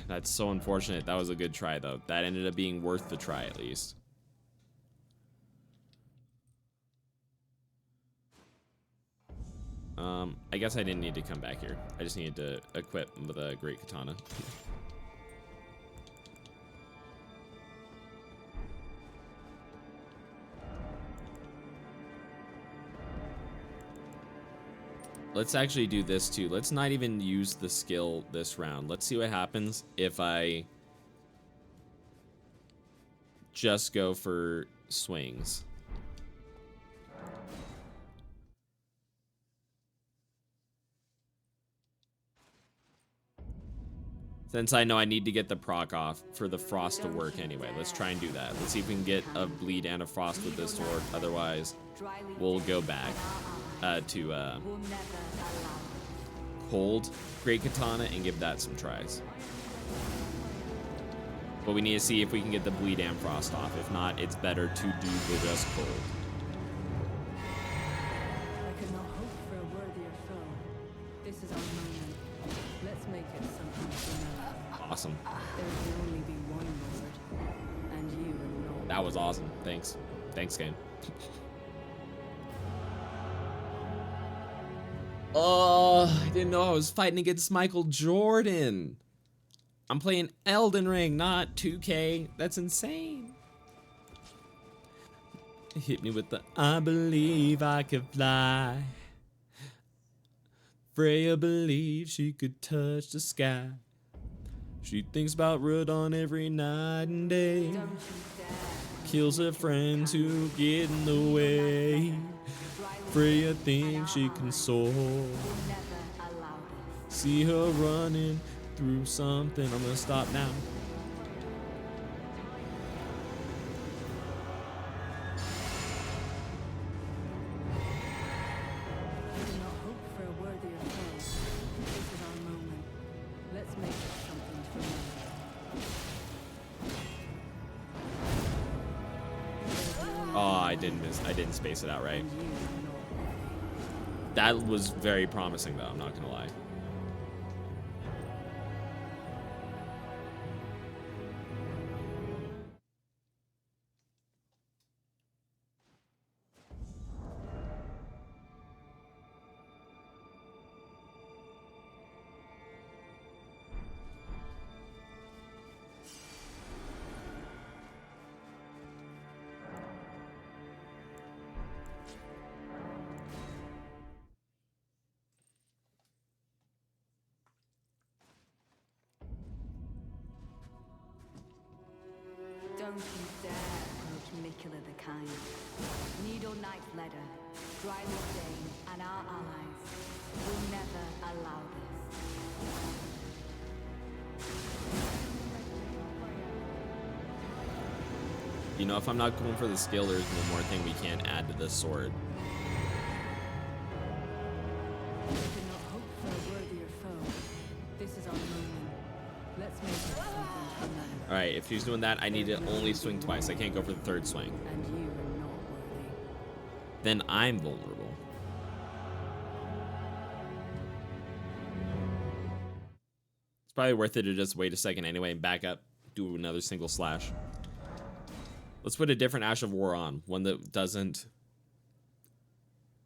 That's so unfortunate. That was a good try, though. That ended up being worth the try, at least. I guess I didn't need to come back here. I just needed to equip with a great katana. Let's actually do this too. Let's not even use the skill this round. Let's see what happens if I just go for swings. Since I know I need to get the proc off for the frost to work anyway. Let's try and do that. Let's see if we can get a bleed and a frost with this sword. Otherwise, we'll go back to cold great katana and give that some tries. But we need to see if we can get the bleed and frost off. If not, it's better to do the just cold. I could not hope for a worthier foe. This is our moment. Let's make it something to remember. Awesome. There can only be one Lord, and you are not. That was awesome. Thanks. Thanks, game. Oh, I didn't know I was fighting against Michael Jordan. I'm playing Elden Ring, not 2K. That's insane. Hit me with the I believe I could fly. Freya believed she could touch the sky. She thinks about Rodon every night and day. Don't you dare. Kills her friends who get in the way. Freya thinks she can soar. Will never allow this. See her running through something. I'm gonna stop now. I do not hope for a worthier foe. This is our moment. Let's make it something to remember. Oh, I didn't miss. I didn't space it out right. And you are not worthy. That was very promising, though. I'm not gonna lie. Don't you dare approach Mikula the Kind. Needle Knight Leda, Drywood Dane, and our allies will never allow this. You know, if I'm not going for the skill, there's one more thing we can't add to this sword. I could not hope for a worthier foe. This is our moment. Let's make it something to remember. All right, if she's doing that, I need to only swing twice. I can't go for the third swing. And you are not worthy. Then I'm vulnerable. It's probably worth it to just wait a second anyway and back up, do another single slash. Let's put a different Ash of War on. One that doesn't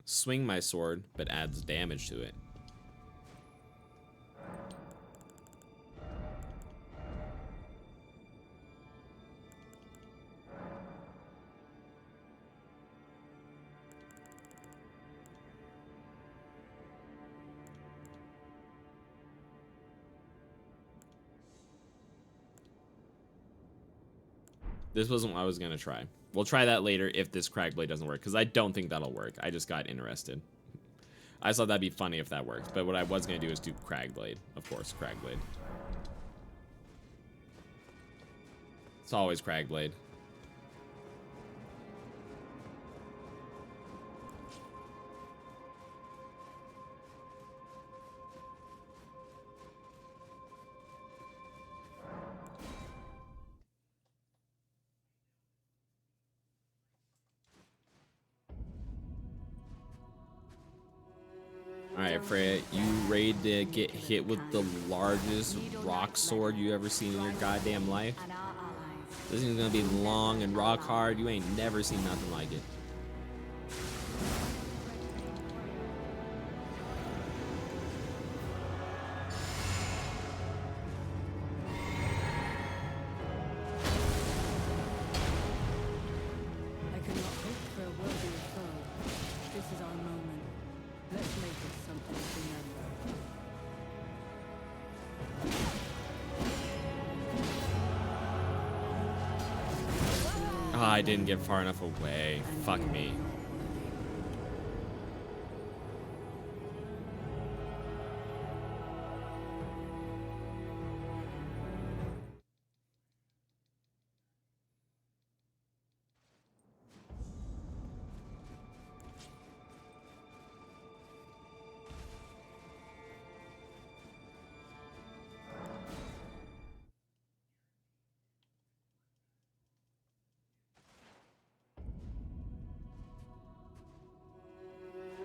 swing my sword, but adds damage to it. This wasn't what I was gonna try. We'll try that later if this Cragblade doesn't work, because I don't think that'll work. I just got interested. I thought that'd be funny if that worked, but what I was gonna do is do Cragblade. Of course, Cragblade. It's always Cragblade. Alright, Freya, you ready to get hit with the largest rock sword you ever seen in your goddamn life? And our allies. This thing's gonna be long and rock hard. You ain't never seen nothing like it. I could not hope for a worthier foe. This is our moment. Let's make it something to remember. Oh, I didn't get far enough away. Fuck me.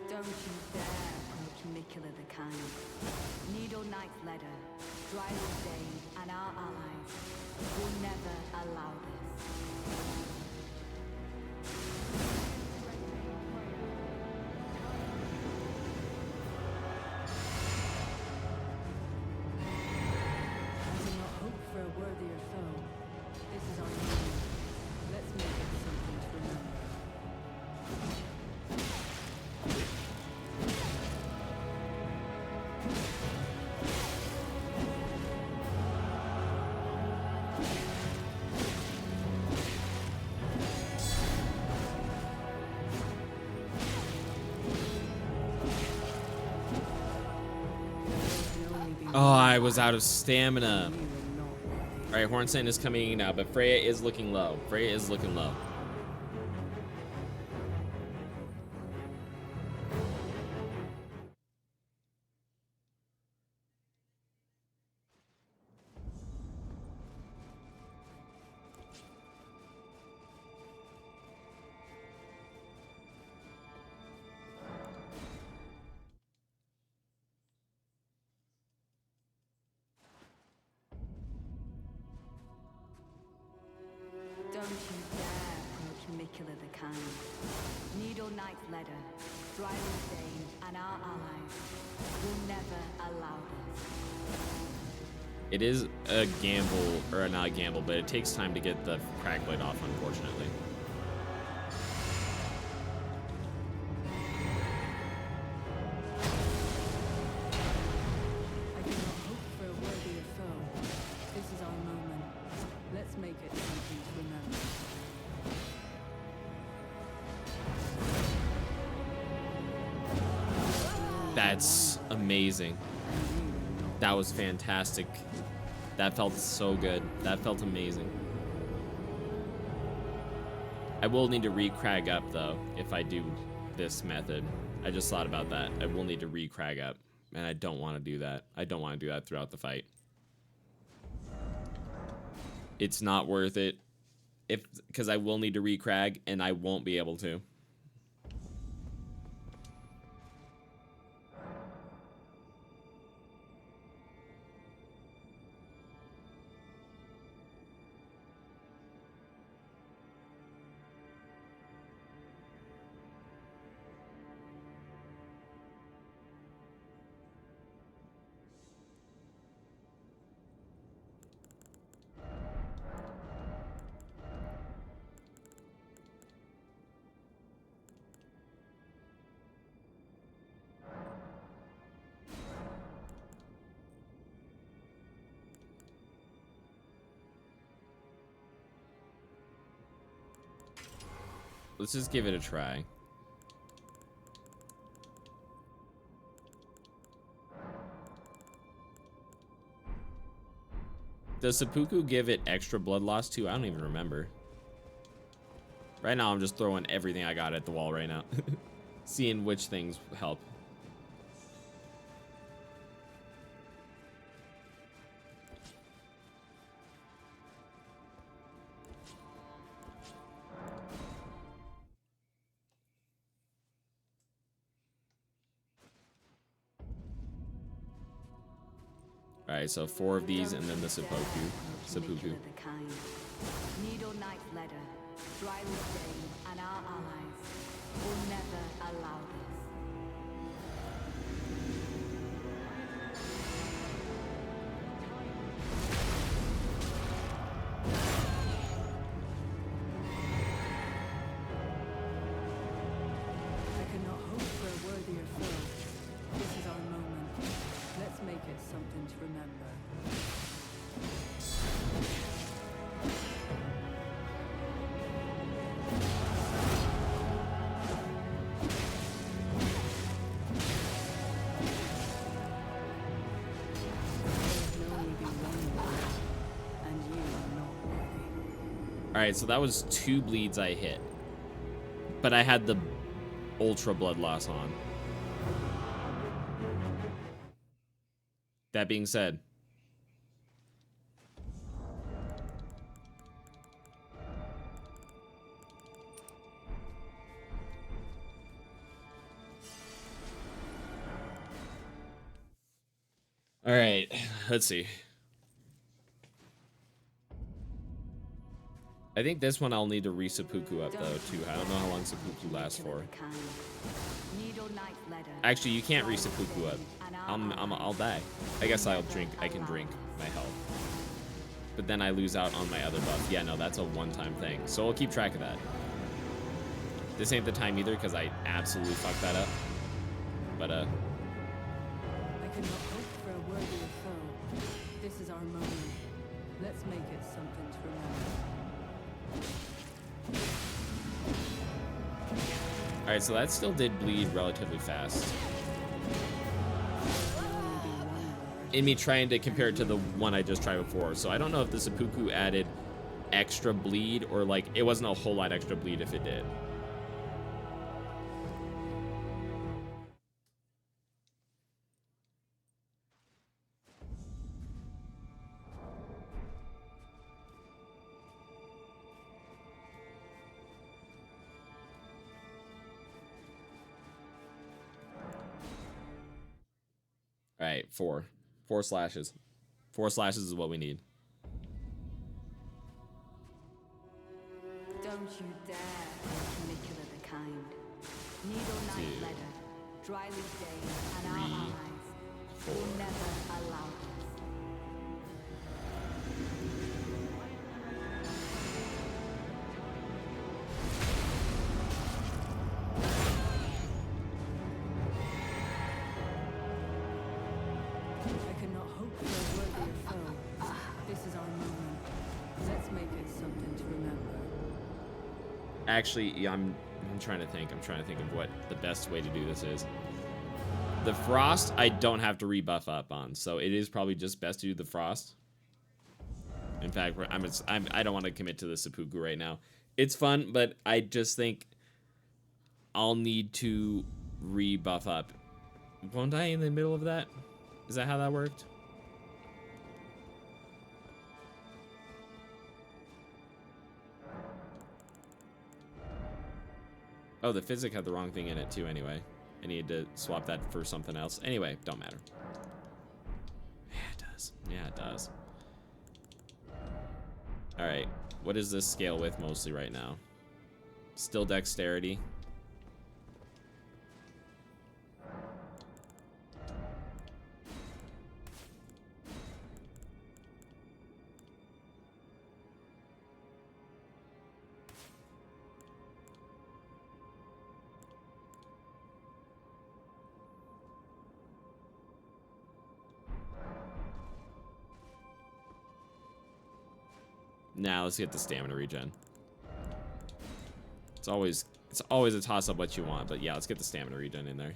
Don't you dare approach Mikula the Kind. Needle Knight Leda, Drywood Dane, and our allies will never allow this. I do not hope for a worthier foe. This is our moment. Let's make it something to remember. Oh, I was out of stamina. Alright, Hornsen is coming in now, but Freya is looking low. Freya is looking low. Don't you dare approach Mikula the Kind. Needle Knight Leda, Drywood Dane, and our allies will never allow this. It is a gamble, or not a gamble, but it takes time to get the Cragblade off, unfortunately. I do not hope for a worthier foe. This is our moment. Let's make it something to remember. That's amazing. That was fantastic. That felt so good. That felt amazing. I will need to re-crag up, though, if I do this method. I just thought about that. I will need to re-crag up, and I don't want to do that. I don't want to do that throughout the fight. It's not worth it, because I will need to re-crag, and I won't be able to. Let's just give it a try. Does seppuku give it extra blood loss too? I don't even remember. Right now, I'm just throwing everything I got at the wall right now. Seeing which things help. Alright, so 4 of these and then the seppuku. Seppuku. Needle Knight Leda, Drywood Dane, and our allies will never allow this. I cannot hope for a worthier foe. This is our moment. Let's make it something to remember. Alright, so that was 2 bleeds I hit. But I had the ultra blood loss on. That being said. Alright, let's see. I think this one I'll need to re-seppuku up though too. I don't know how long seppuku lasts for. Actually, you can't re-seppuku up. I'll die. I guess I'll drink. I can drink my health, but then I lose out on my other buff. Yeah, no, that's a one-time thing. So we'll keep track of that. This ain't the time either because I absolutely fucked that up. But I cannot hope for a worthier foe. This is our moment. Let's make it something to remember. Alright, so that still did bleed relatively fast. In me trying to compare it to the one I just tried before. So I don't know if the seppuku added extra bleed or like it wasn't a whole lot extra bleed if it did. All right, 4 slashes. 4 slashes is what we need. Don't you dare Canicula the kind. Needle Knight Leda, Drywood Dane, and our allies will never allow this. I cannot hope for a worthier foe. This is our moment. Let's make it something to remember. Actually, yeah, I'm trying to think. I'm trying to think of what the best way to do this is. The frost, I don't have to rebuff up on, so it is probably just best to do the frost. In fact, I don't want to commit to the seppuku right now. It's fun, but I just think I'll need to rebuff up. Won't I in the middle of that? Is that how that worked? Oh, the physic had the wrong thing in it too anyway. I needed to swap that for something else. Anyway, don't matter. Yeah, it does. Yeah, it does. Alright, what is this scale with mostly right now? Still dexterity. Now let's get the stamina regen. It's always a toss-up what you want, but yeah, let's get the stamina regen in there.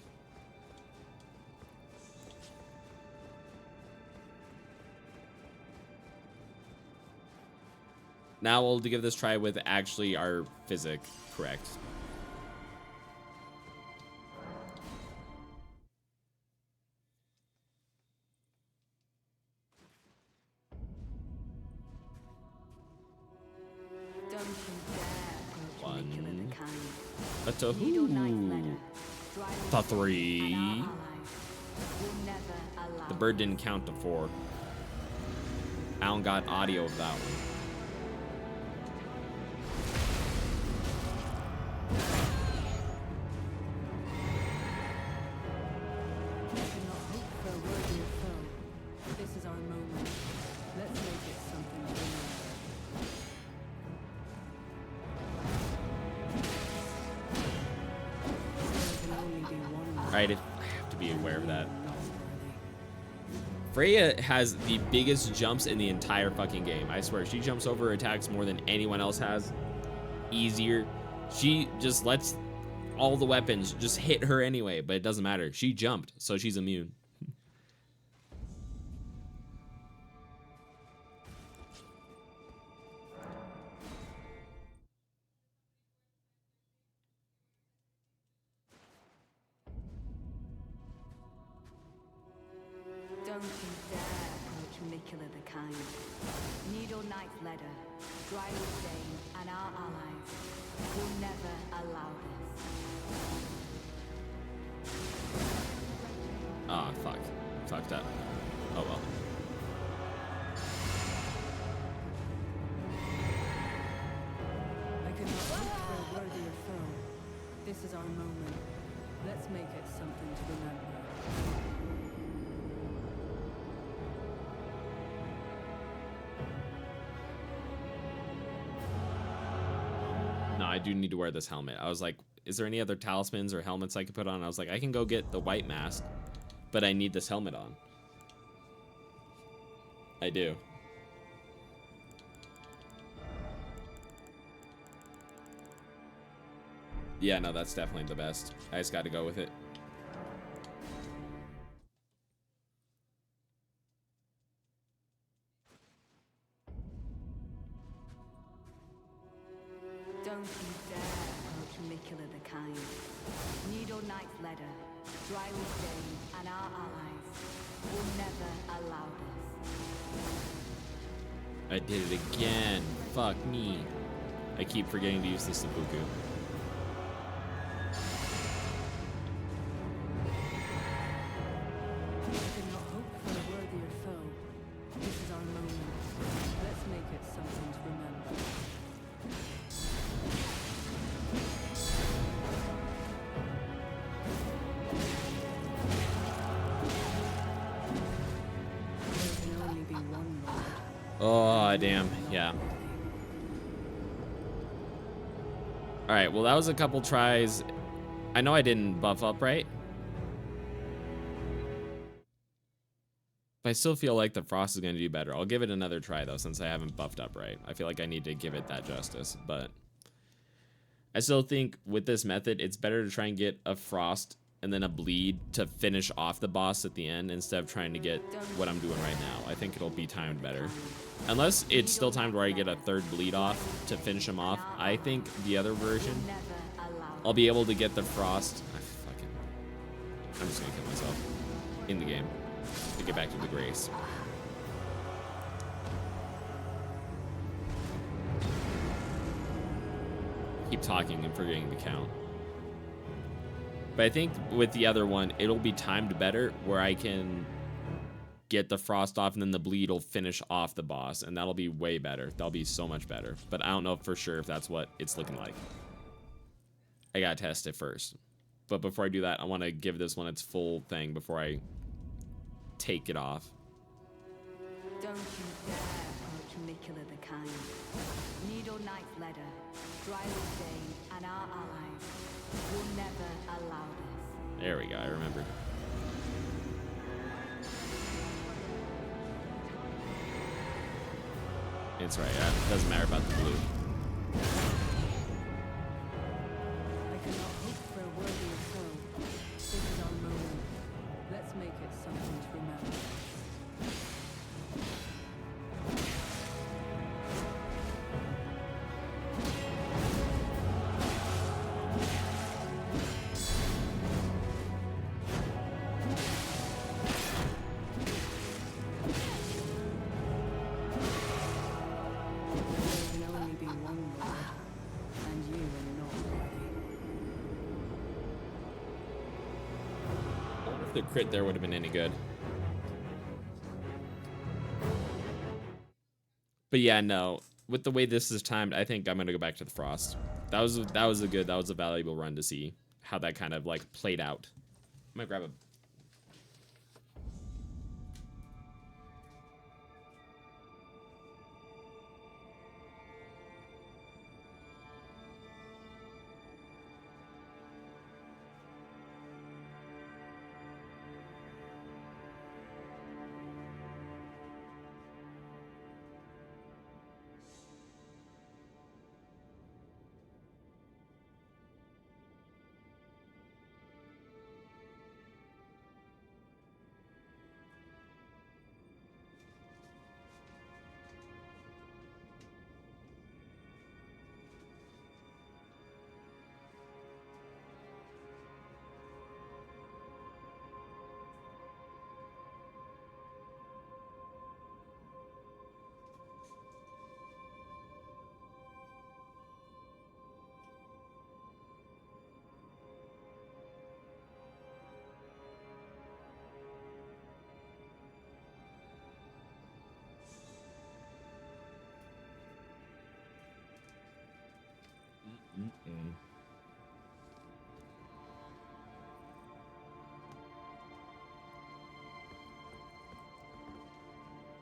Now we'll give this try with actually our physic correct. Don't you dare approach Nicola the Kind. That's a Needle Knight who. Leda, Dryland The Dane, 3. and our allies will never allow The bird didn't count to 4. I don't got audio of that one. We cannot hope for a worthier foe. This is our moment. Let's make it something to remember. There can only be one world. Alright, I have to be aware of that. Freya has the biggest jumps in the entire fucking game. I swear, she jumps over attacks more than anyone else has. Easier. She just lets all the weapons just hit her anyway, but it doesn't matter. She jumped, so she's immune. Don't you dare approach Nicola the Kind. Needle Knight Leda, Dryland Dane, and our allies will never allow this. Ah, fuck. Fucked up. Oh well. I cannot hope for a worthier foe. This is our moment. Let's make it something to remember. No, I do need to wear this helmet. I was like, is there any other talismans or helmets I could put on? I was like, I can go get the white mask, but I need this helmet on. I do. Yeah, no, that's definitely the best. I just got to go with it. Don't you dare approach Nicola the Kind. Needle Knight Leda, Dryland Dane, and our allies will never allow this. I did it again. Fuck me. I keep forgetting to use the seppuku. We cannot hope for a worthier foe. This is our moment. Let's make it something to remember. There can only be one Lord. Oh, damn. Yeah. Alright, well, that was a couple tries. I know I didn't buff up right. But I still feel like the Frost is going to do better. I'll give it another try, though, since I haven't buffed up right. I feel like I need to give it that justice. But I still think with this method, it's better to try and get a Frost and then a Bleed to finish off the boss at the end instead of trying to get what I'm doing right now. I think it'll be timed better. Unless it's still timed where I get a third Bleed off to finish him off. I think the other version, Never allow I'll be able to get the Frost. I'm just going to kill myself in the game to get back to the grace. Keep talking and forgetting to count. But I think with the other one, it'll be timed better where I can get the Frost off and then the Bleed will finish off the boss, and that'll be way better. That'll be so much better. But I don't know for sure if that's what it's looking like. I gotta test it first. But before I do that, I want to give this one its full thing before I take it off. Don't you dare approach Nicola the Kind. Needle Knight Leda, Dryland Dane, and our allies will never allow this. There we go, I remembered. It's right, yeah. It doesn't matter about the blue. one lord, and you are not worthy. I wonder if the crit there would have been any good. But yeah, no. With the way this is timed, I think I'm gonna go back to the frost. That was a valuable run to see how that kind of like played out. I'm gonna grab a.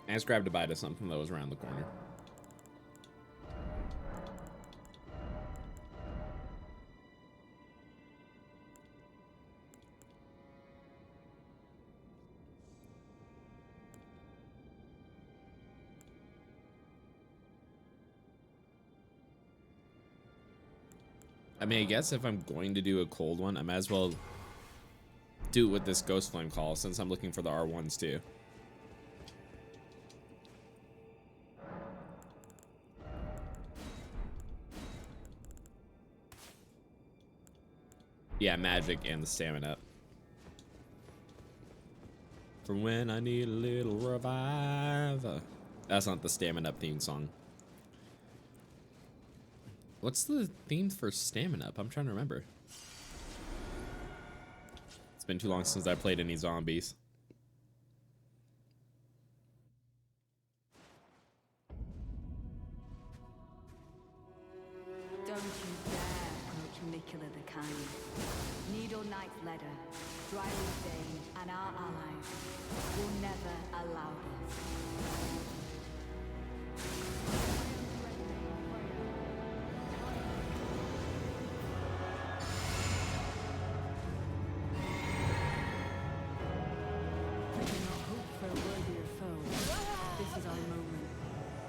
I just grabbed a bite of something that was around the corner. I mean, I guess if I'm going to do a cold one, I might as well do it with this Ghost Flame Call since I'm looking for the R1s too. Yeah, magic and the stamina. For when I need a little revive. That's not the stamina theme song. What's the theme for stamina? I'm trying to remember. It's been too long since I played any zombies. Don't you dare approach Mikula the Kind. Needle Knight Leda, Dryland Dane, and our allies will never allow this. I cannot hope for a worthier foe. This is our moment.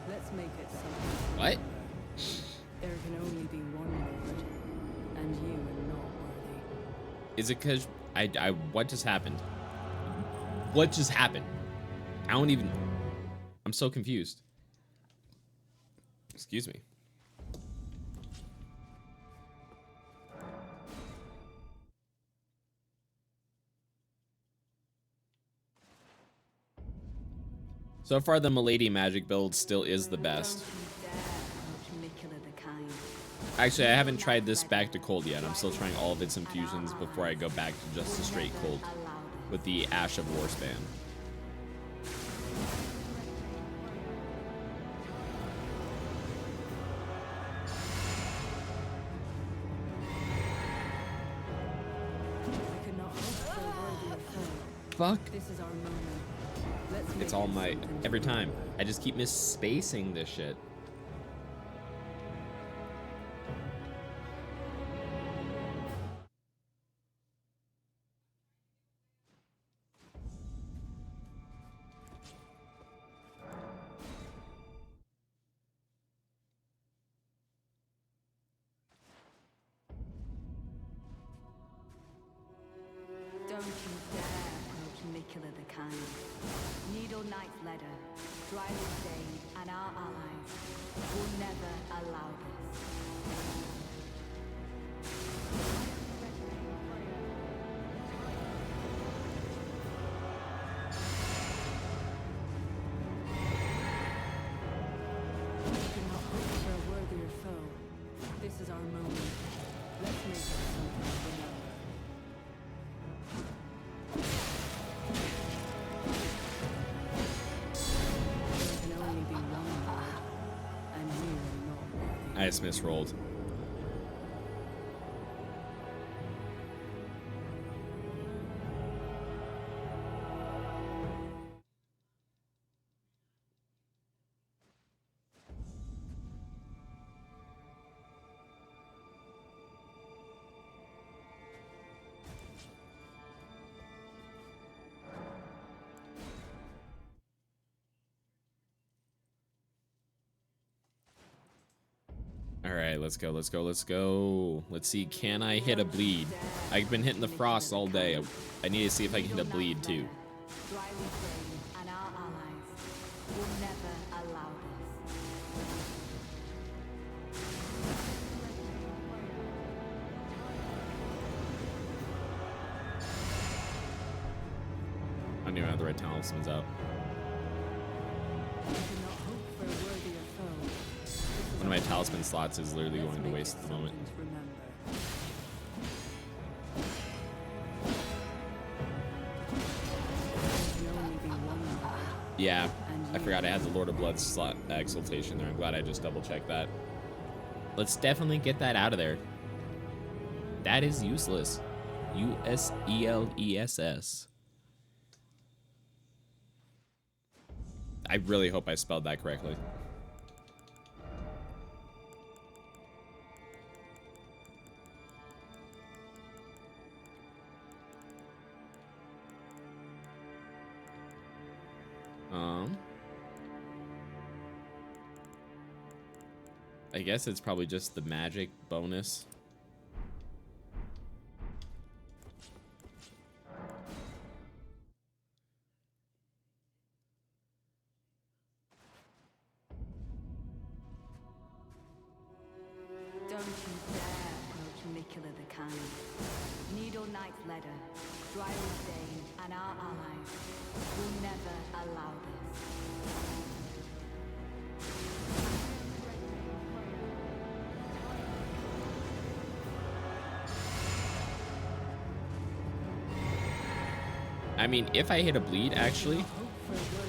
Let's make it something. What? There can only be one lord, and you are not worthy. Is it because I what just happened? What just happened? I don't even. I'm so confused. Excuse me. So far, the Milady magic build still is the best. Don't you dare approach Mikula the Kind. Actually, I haven't tried this back to cold yet. I'm still trying all of its infusions before I go back to just a straight cold with the Ash of Warspan. I cannot hope for a worthier foe. Fuck. This is our moment. Let's make It's all it my something every to time. remember. I just keep misspacing this shit. Don't you dare approach Mikula the Kind. Needle Knight Leda, Dryland Dane, and our allies will never allow this. I cannot hope for a worthier foe. I just misrolled. Alright, let's go, let's go, let's go. Let's see, can I hit a bleed? I've been hitting the frost all day. I need to see if I can hit a bleed too. Dryly Dane and our allies will never allow this. I don't even have the right talismans out. I do not hope for a worthier foe. This is One of my talisman slots is literally Let's going to make waste it at the moment. something to remember. There can only be one Lord, Yeah, and I you forgot I had the Lord of Blood slot exaltation there. I'm glad I just double checked that. Let's definitely get that out of there. That is useless. USELESS. I really hope I spelled that correctly. I guess it's probably just the magic bonus. Don't you dare approach Mikula the Kind. Needle Knight Leda, Dryly Dane, and our allies will never allow this. I mean, if I hit a bleed, actually,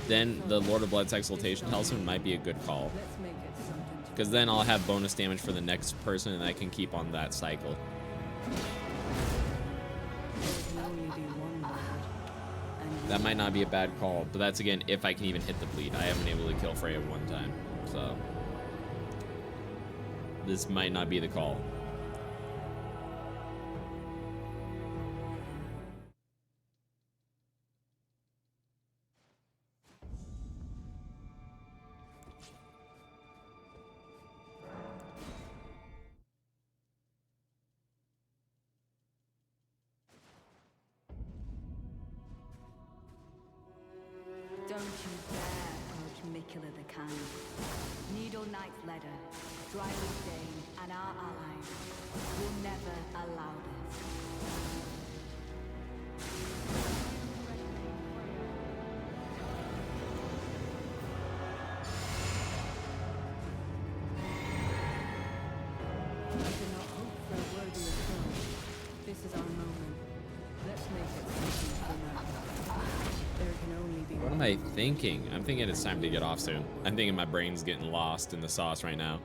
then the Lord of Blood's Exaltation Talisman might be a good call. Let's make it something to Because then I'll have bonus damage for the next person, and I can keep on that cycle. There can only be one Lord, and That might not be a bad call, but that's, again, if I can even hit the bleed. I haven't been able to kill Freya one time, so... This might not be the call. Don't you dare approach Mikula the Kind. Needle Knight Leda, Dryly Dane, and our allies will never allow this. I cannot hope for a worthier foe. This is our moment. Let's make it something to remember. There can only be What am I thinking? I'm thinking it's time to get off soon. I'm thinking my brain's getting lost in the sauce right now.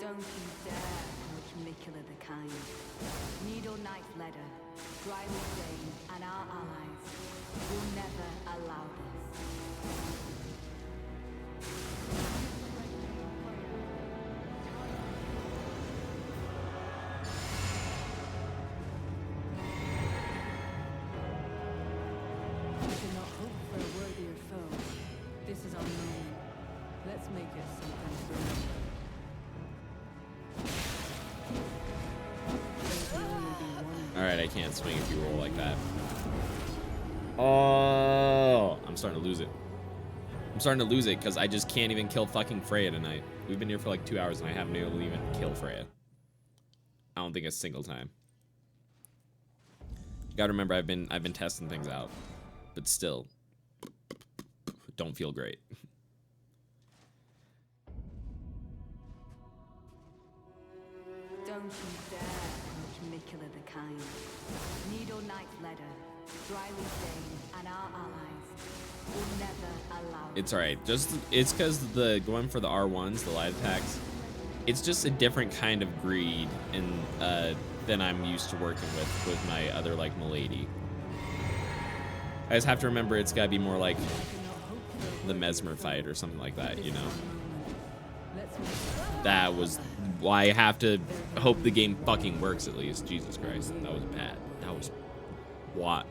Don't you dare approach Mikula the Kind. Needle Knight Leda, Dryly Dane, and our allies will never allow this. I cannot hope for a worthier foe. This is our moment. Let's make it something to remember. There can only be one. Alright, I can't swing if you roll like that. Oh, I'm starting to lose it. I'm starting to lose it because I just can't even kill fucking Freya tonight. We've been here for like 2 hours and I haven't been able to even kill Freya. I don't think a single time. Gotta remember, I've been testing things out, but still, don't feel great. Don't you dare approach Mikula the Kind. Needle Knight Leda, Dryleaf Dane, and our allies will never allow It's alright. Just it's because the going for the R1s, the light attacks, it's just a different kind of greed than I'm used to working with my other like Milady. I just have to remember it's gotta be more like the Mesmer fight or something like that, you know. That was why I have to hope the game fucking works at least. Jesus Christ, that was bad. That was what?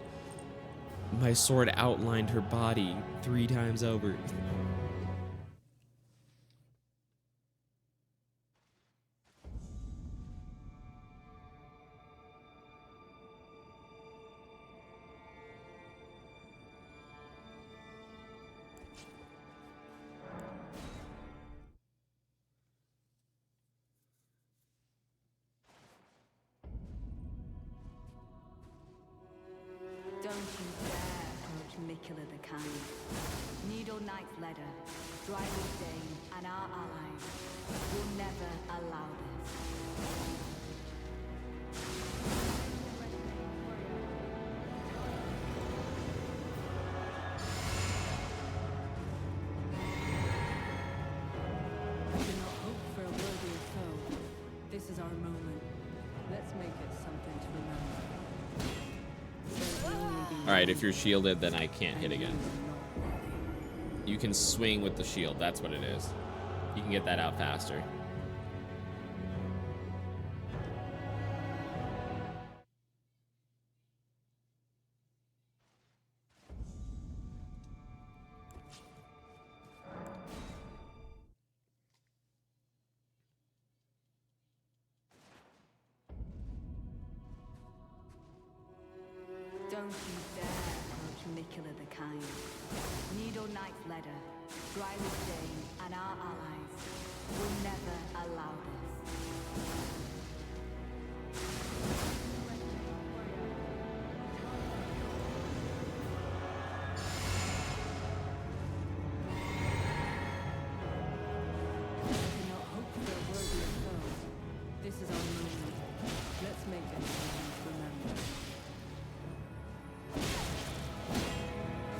My sword outlined her body 3 times over. Don't you dare approach Mikula the Kind. Needle Knight Leda, Dryleaf Dane, and our allies will never allow this. I do not hope for a worthier foe. This is our moment. Let's make it something to remember. There will only be Alright, if you're shielded, then I can't hit one, again. and you are not worthy. You can swing with the shield, that's what it is. You can get that out faster. Don't you dare approach Mikula the Kind. Needle Knight Leda, Dryleaf Dane, and our allies will never allow this. I cannot hope for a worthier foe. This is our moment. Let's make it something to remember.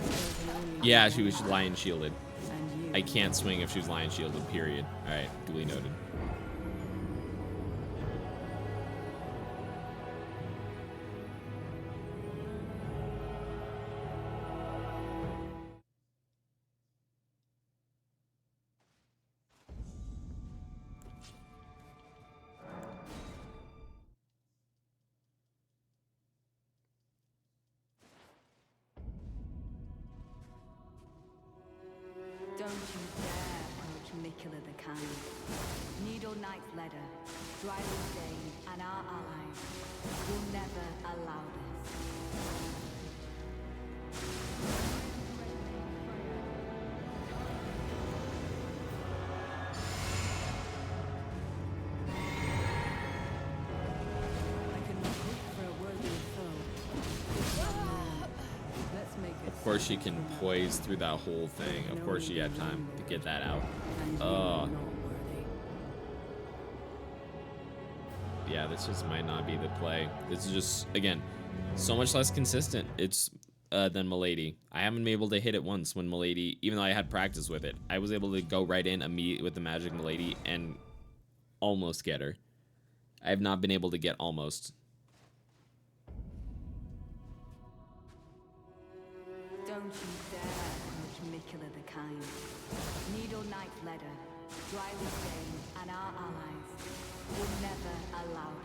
There can only be Yeah, she one was lion shielded. and you I can't swing if she's lion shielded, period. Alright, duly noted. Don't you dare approach Mikula the Kind. Needle Knight Leda, Dryleaf Dane, and our allies will never allow this. I cannot hope for a worthier foe. This is our moment. Let's make it Of course she something can to remember. poise through that whole thing. Of course she had time to get that out. And you Oh. are not worthy. Yeah, this just might not be the play. This is just, again, so much less consistent. It's than Milady. I haven't been able to hit it once when Milady, even though I had practice with it, I was able to go right in immediately with the magic Milady and almost get her. I have not been able to get almost. Don't you dare approach Mikula the Kind. Needle Knight Leda, Dryleaf Dane, and our allies will never allow this.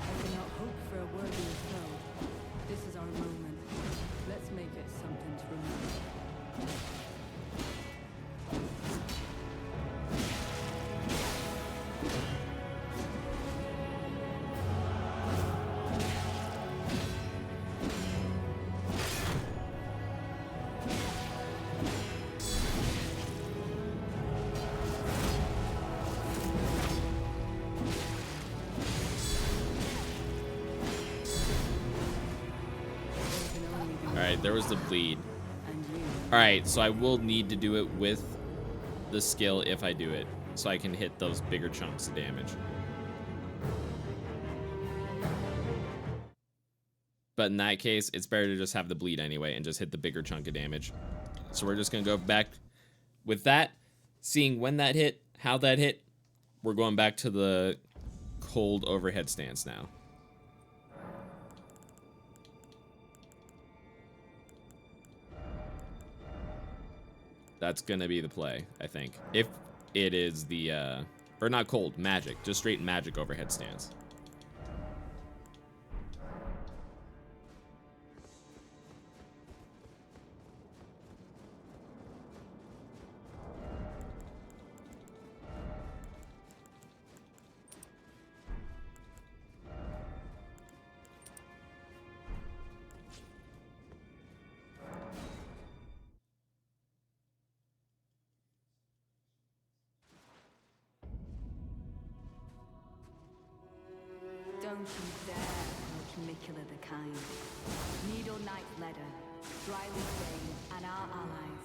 I cannot hope for a worthier foe. This is our moment. Let's make it something to remember. there was the bleed. And you. Alright, so I will need to do it with the skill if I do it, so I can hit those bigger chunks of damage. But in that case, it's better to just have the bleed anyway and just hit the bigger chunk of damage. So we're just gonna go back with that, seeing when that hit, how that hit. We're going back to the cold overhead stance now. That's gonna be the play, I think. If it is the, or not cold, magic. Just straight magic overhead stance. Don't you dare approach Mikula the Kind. Needle Knight Leda, Dryly Dane, and our allies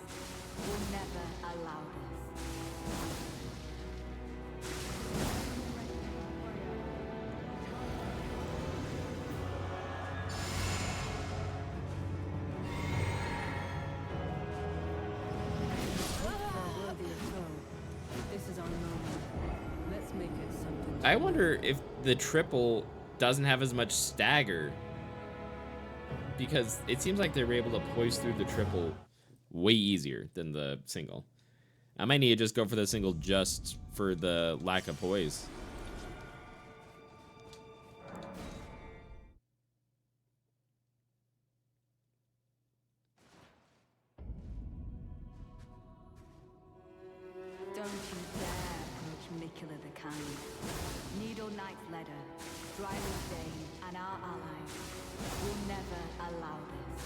will never allow this. For a worthier foe. This is our moment. Let's make it something. I wonder if the triple doesn't have as much stagger, because it seems like they were able to poise through the triple way easier than the single. I might need to just go for the single just for the lack of poise. Don't you dare approach Mikula the Kind. Needle Knight Leda, Dryly Dane, and our allies will never allow this.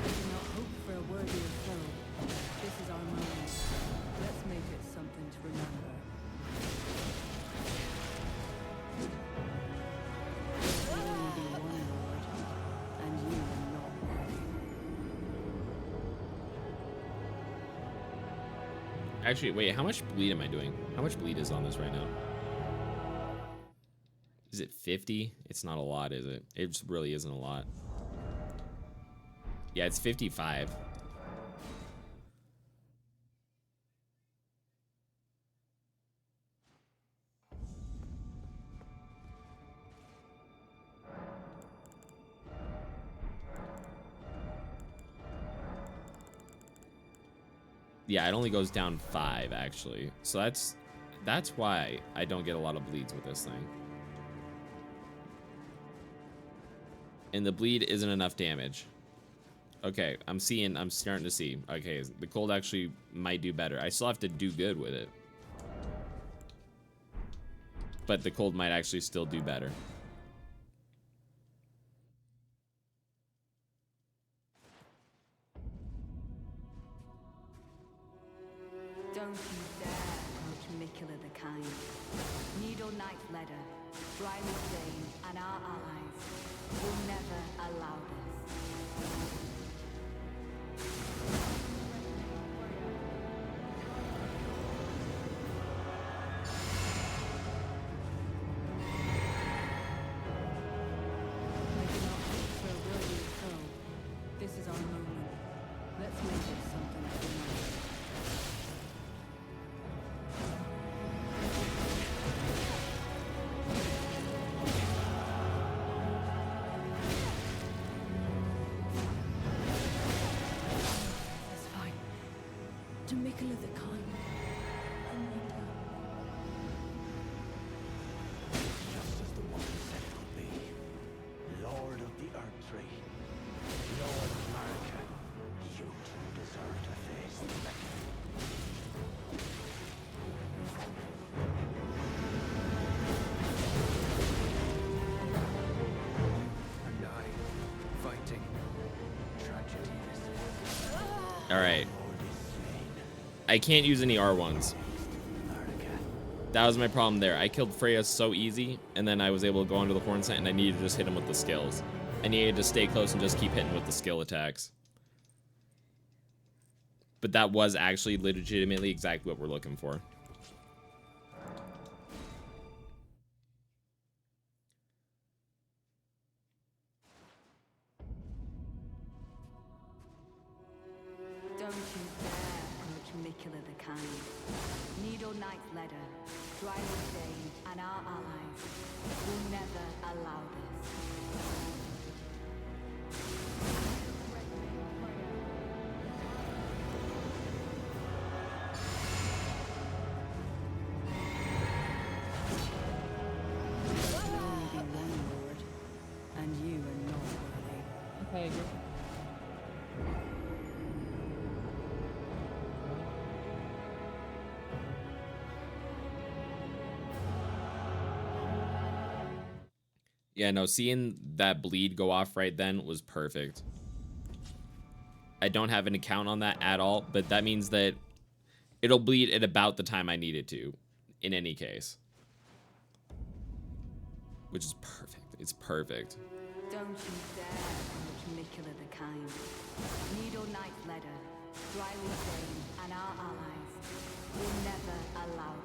We do not hope for a worthier foe. This is our moment. Let's make it something to remember. There will only be one Lord, and you are not worthy. Actually, wait, how much bleed am I doing? How much bleed is on this right now? Is it 50? It's not a lot, is it? It just really isn't a lot. Yeah, it's 55. Yeah, it only goes down 5 actually. So that's why I don't get a lot of bleeds with this thing. And the bleed isn't enough damage. Okay, I'm starting to see. Okay, the cold actually might do better. I still have to do good with it. But the cold might actually still do better. Don't you dare approach Mikula the Kind. Needle Knight Leda, Dryly Dane, and our allies will never allow this. I do not hope for a worthier foe. This is our moment. Let's make it something to remember. It's fine. To Mikula the Kind. Just as the woman said it would be. Lord of the Earth Tree. Lord of America. You two deserve to face the reckoning. And I, fighting tragedy this is. I can't use any R1s. That was my problem there. I killed Freya so easy, and then I was able to go onto the horn set, and I needed to just hit him with the skills. I needed to stay close and just keep hitting with the skill attacks. But that was actually legitimately exactly what we're looking for. Don't you dare approach Mikula the Kind. Needle Knight Leda, Drywood Dane, and our allies will never allow this. There can only be one lord, and you are not worthy. Okay. Yeah, no, seeing that bleed go off right then was perfect. I don't have an account on that at all, but that means that it'll bleed at about the time I need it to, in any case. Which is perfect. It's perfect. Don't you dare approach Mikula the Kind. Needle Knight Leda, Drywood Dane, and our allies will never allow this.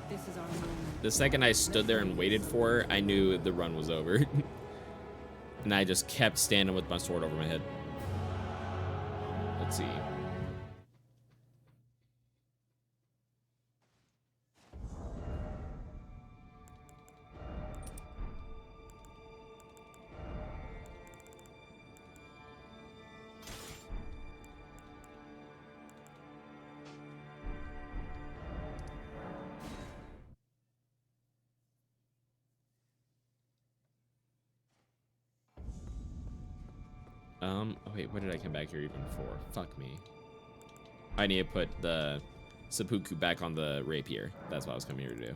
This is our moment. The second I stood there and waited for her, I knew the run was over. And I just kept standing with my sword over my head. Let's see. Oh wait, what did I come back here even for? Fuck me. I need to put the seppuku back on the rapier. That's what I was coming here to do.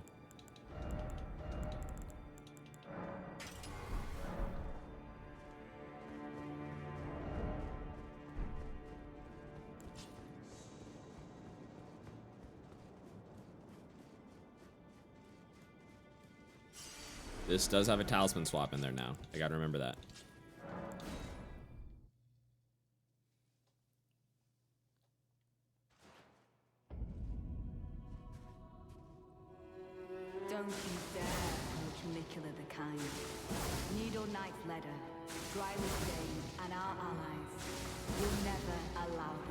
This does have a talisman swap in there now. I gotta remember that. Don't you dare approach Mikula the Kind. Needle Knight Leda, Drywood Dane, and our allies will never allow this.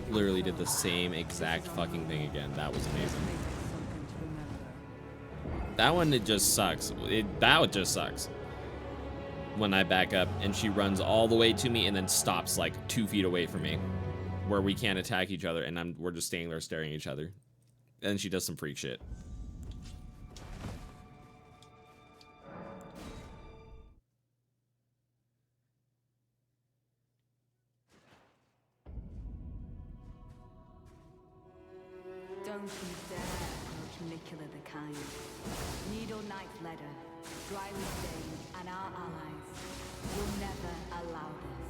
Literally did the same exact fucking thing again. That was amazing. Something to remember. That one, it just sucks. That just sucks. When I back up and she runs all the way to me and then stops like 2 feet away from me, where we can't attack each other and we're just standing there staring at each other. And she does some freak shit. Don't you dare approach Mikula the Kind. Needle Knight Leda, Drywood Dane, and our allies will never allow this.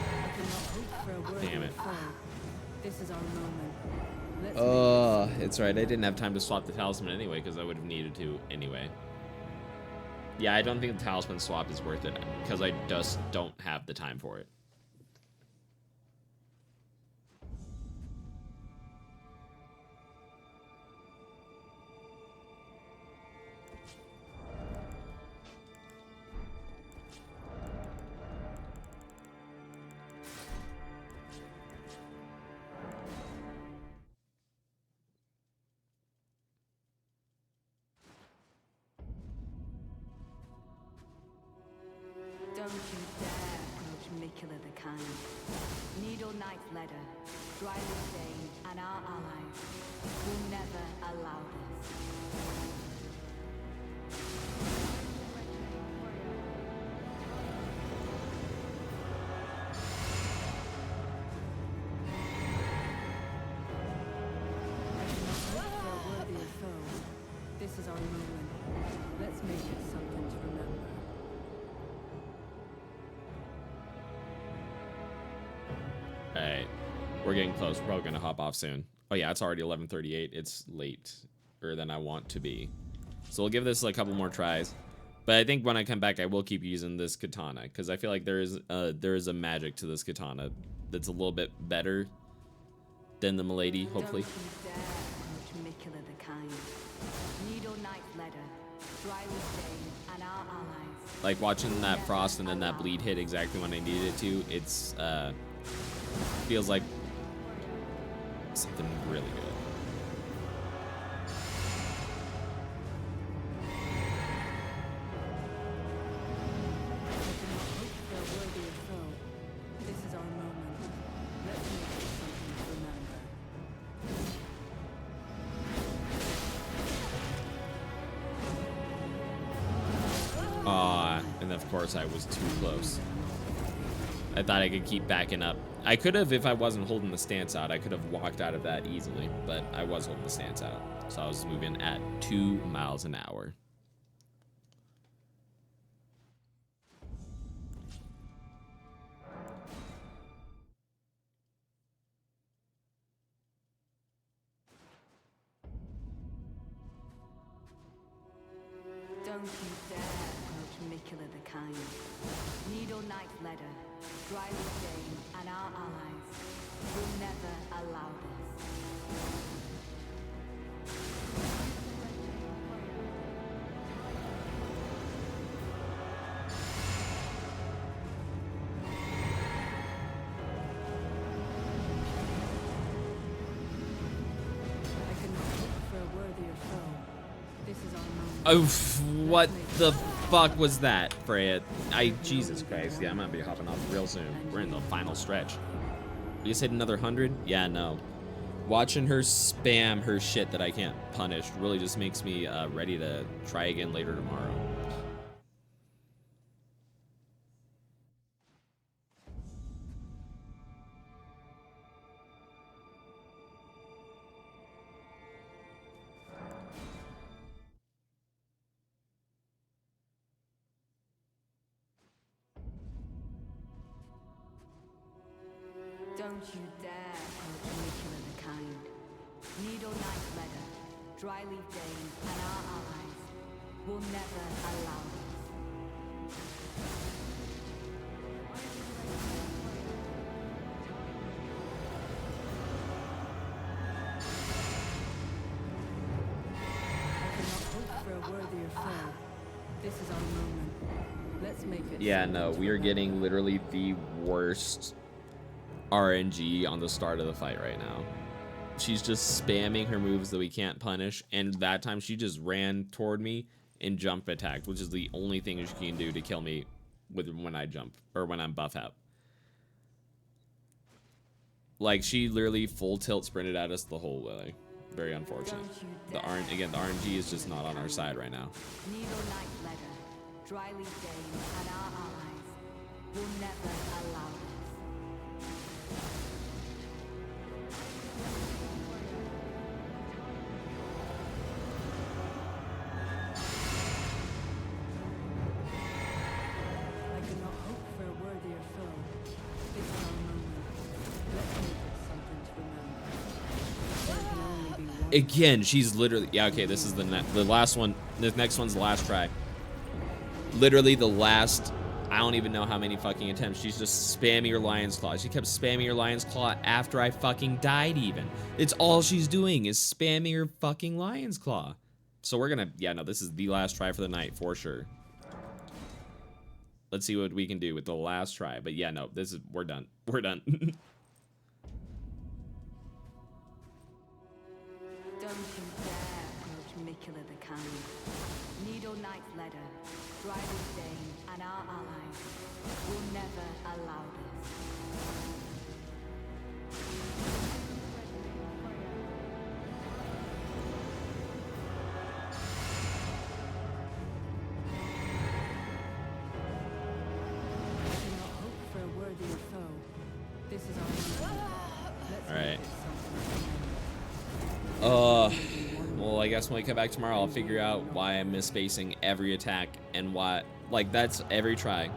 I cannot hope for a worthy Damn it. foe. This is our moment. Let's It's right. I didn't have time to swap the talisman anyway because I would have needed to anyway. Yeah, I don't think the talisman swap is worth it because I just don't have the time for it. Dane and our allies will never allow this. For a worthier foe, this is our moment. Let's make it something to remember. Alright. We're getting close. We're probably gonna hop off soon. Oh yeah, it's already 11:38. It's later than I want to be. So we'll give this a couple more tries. But I think when I come back, I will keep using this katana because I feel like there is a magic to this katana that's a little bit better than the milady, hopefully. Don't you dare approach Mikula the Kind. Needle Knight Leda, Drywood Dane, and our allies. Like watching that frost and then that bleed hit exactly when I needed it to. It's feels like something really good. For a worthier foe, this is our moment. Let's make it something to remember. And of course I was too close. I thought I could keep backing up. I could have, if I wasn't holding the stance out, I could have walked out of that easily, but I was holding the stance out. So I was moving at 2 miles an hour. Don't you dare approach Mikula the Kind. Needle Knight Leda, Drywood Dane, and our allies will never allow this. I cannot hope for a worthier foe. This is our moment. Oh, what the fuck was that, Freya? Jesus Christ. Yeah, I'm gonna be hopping off real soon. We're in the final stretch. You just hit another 100? Yeah, no. Watching her spam her shit that I can't punish really just makes me ready to try again later tomorrow. Don't you dare approach Mikula the Kind. Needle Knight Leda, Dryleaf Dane, and our allies will never allow this. I cannot hope for a worthier foe. This is our moment. Let's make it. Yeah, something no, to we are remember. getting literally the worst RNG on the start of the fight right now. She's just spamming her moves that we can't punish, and that time she just ran toward me and jump attacked, which is the only thing she can do to kill me with when I jump or when I'm buff out. Like she literally full tilt sprinted at us the whole way. Very unfortunate. The RNG is just not on our side right now. Needle Knight Leda, Dryleaf Dane, and our allies will never allow this. I cannot hope for a worthier foe. This is our moment. Let's make it something to remember. There can only be one. Again, she's literally, yeah, okay, this is the last one. The next one's the last try. Literally the last, I don't even know how many fucking attempts. She's just spamming her Lion's Claw. She kept spamming her Lion's Claw after I fucking died even. It's all she's doing is spamming her fucking Lion's Claw. So we're gonna, yeah, no, this is the last try for the night for sure. Let's see what we can do with the last try. But yeah, no, this is, we're done. We're done. Don't you dare approach Mikula the Kind. Needle Knight Leda, Dryleaf Dane, and our allies will never allow this. Alright. Make it something Well, I guess when we come back tomorrow, I'll figure out why I'm misspacing every attack and why, like, that's every try.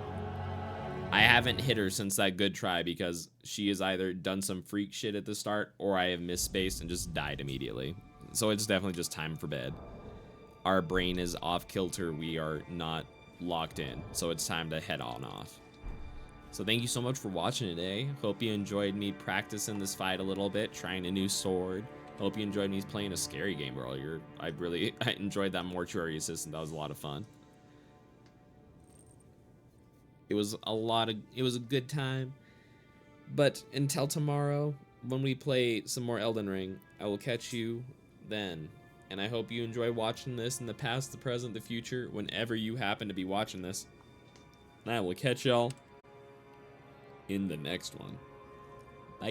I haven't hit her since that good try because she has either done some freak shit at the start or I have misspaced and just died immediately. So it's definitely just time for bed. Our brain is off kilter. We are not locked in. So it's time to head on off. So thank you so much for watching today. Hope you enjoyed me practicing this fight a little bit, trying a new sword. Hope you enjoyed me playing a scary game earlier. I enjoyed that mortuary assistant. That was a lot of fun. It was a good time. But until tomorrow, when we play some more Elden Ring, I will catch you then. And I hope you enjoy watching this in the past, the present, the future, whenever you happen to be watching this. And I will catch y'all in the next one. Bye.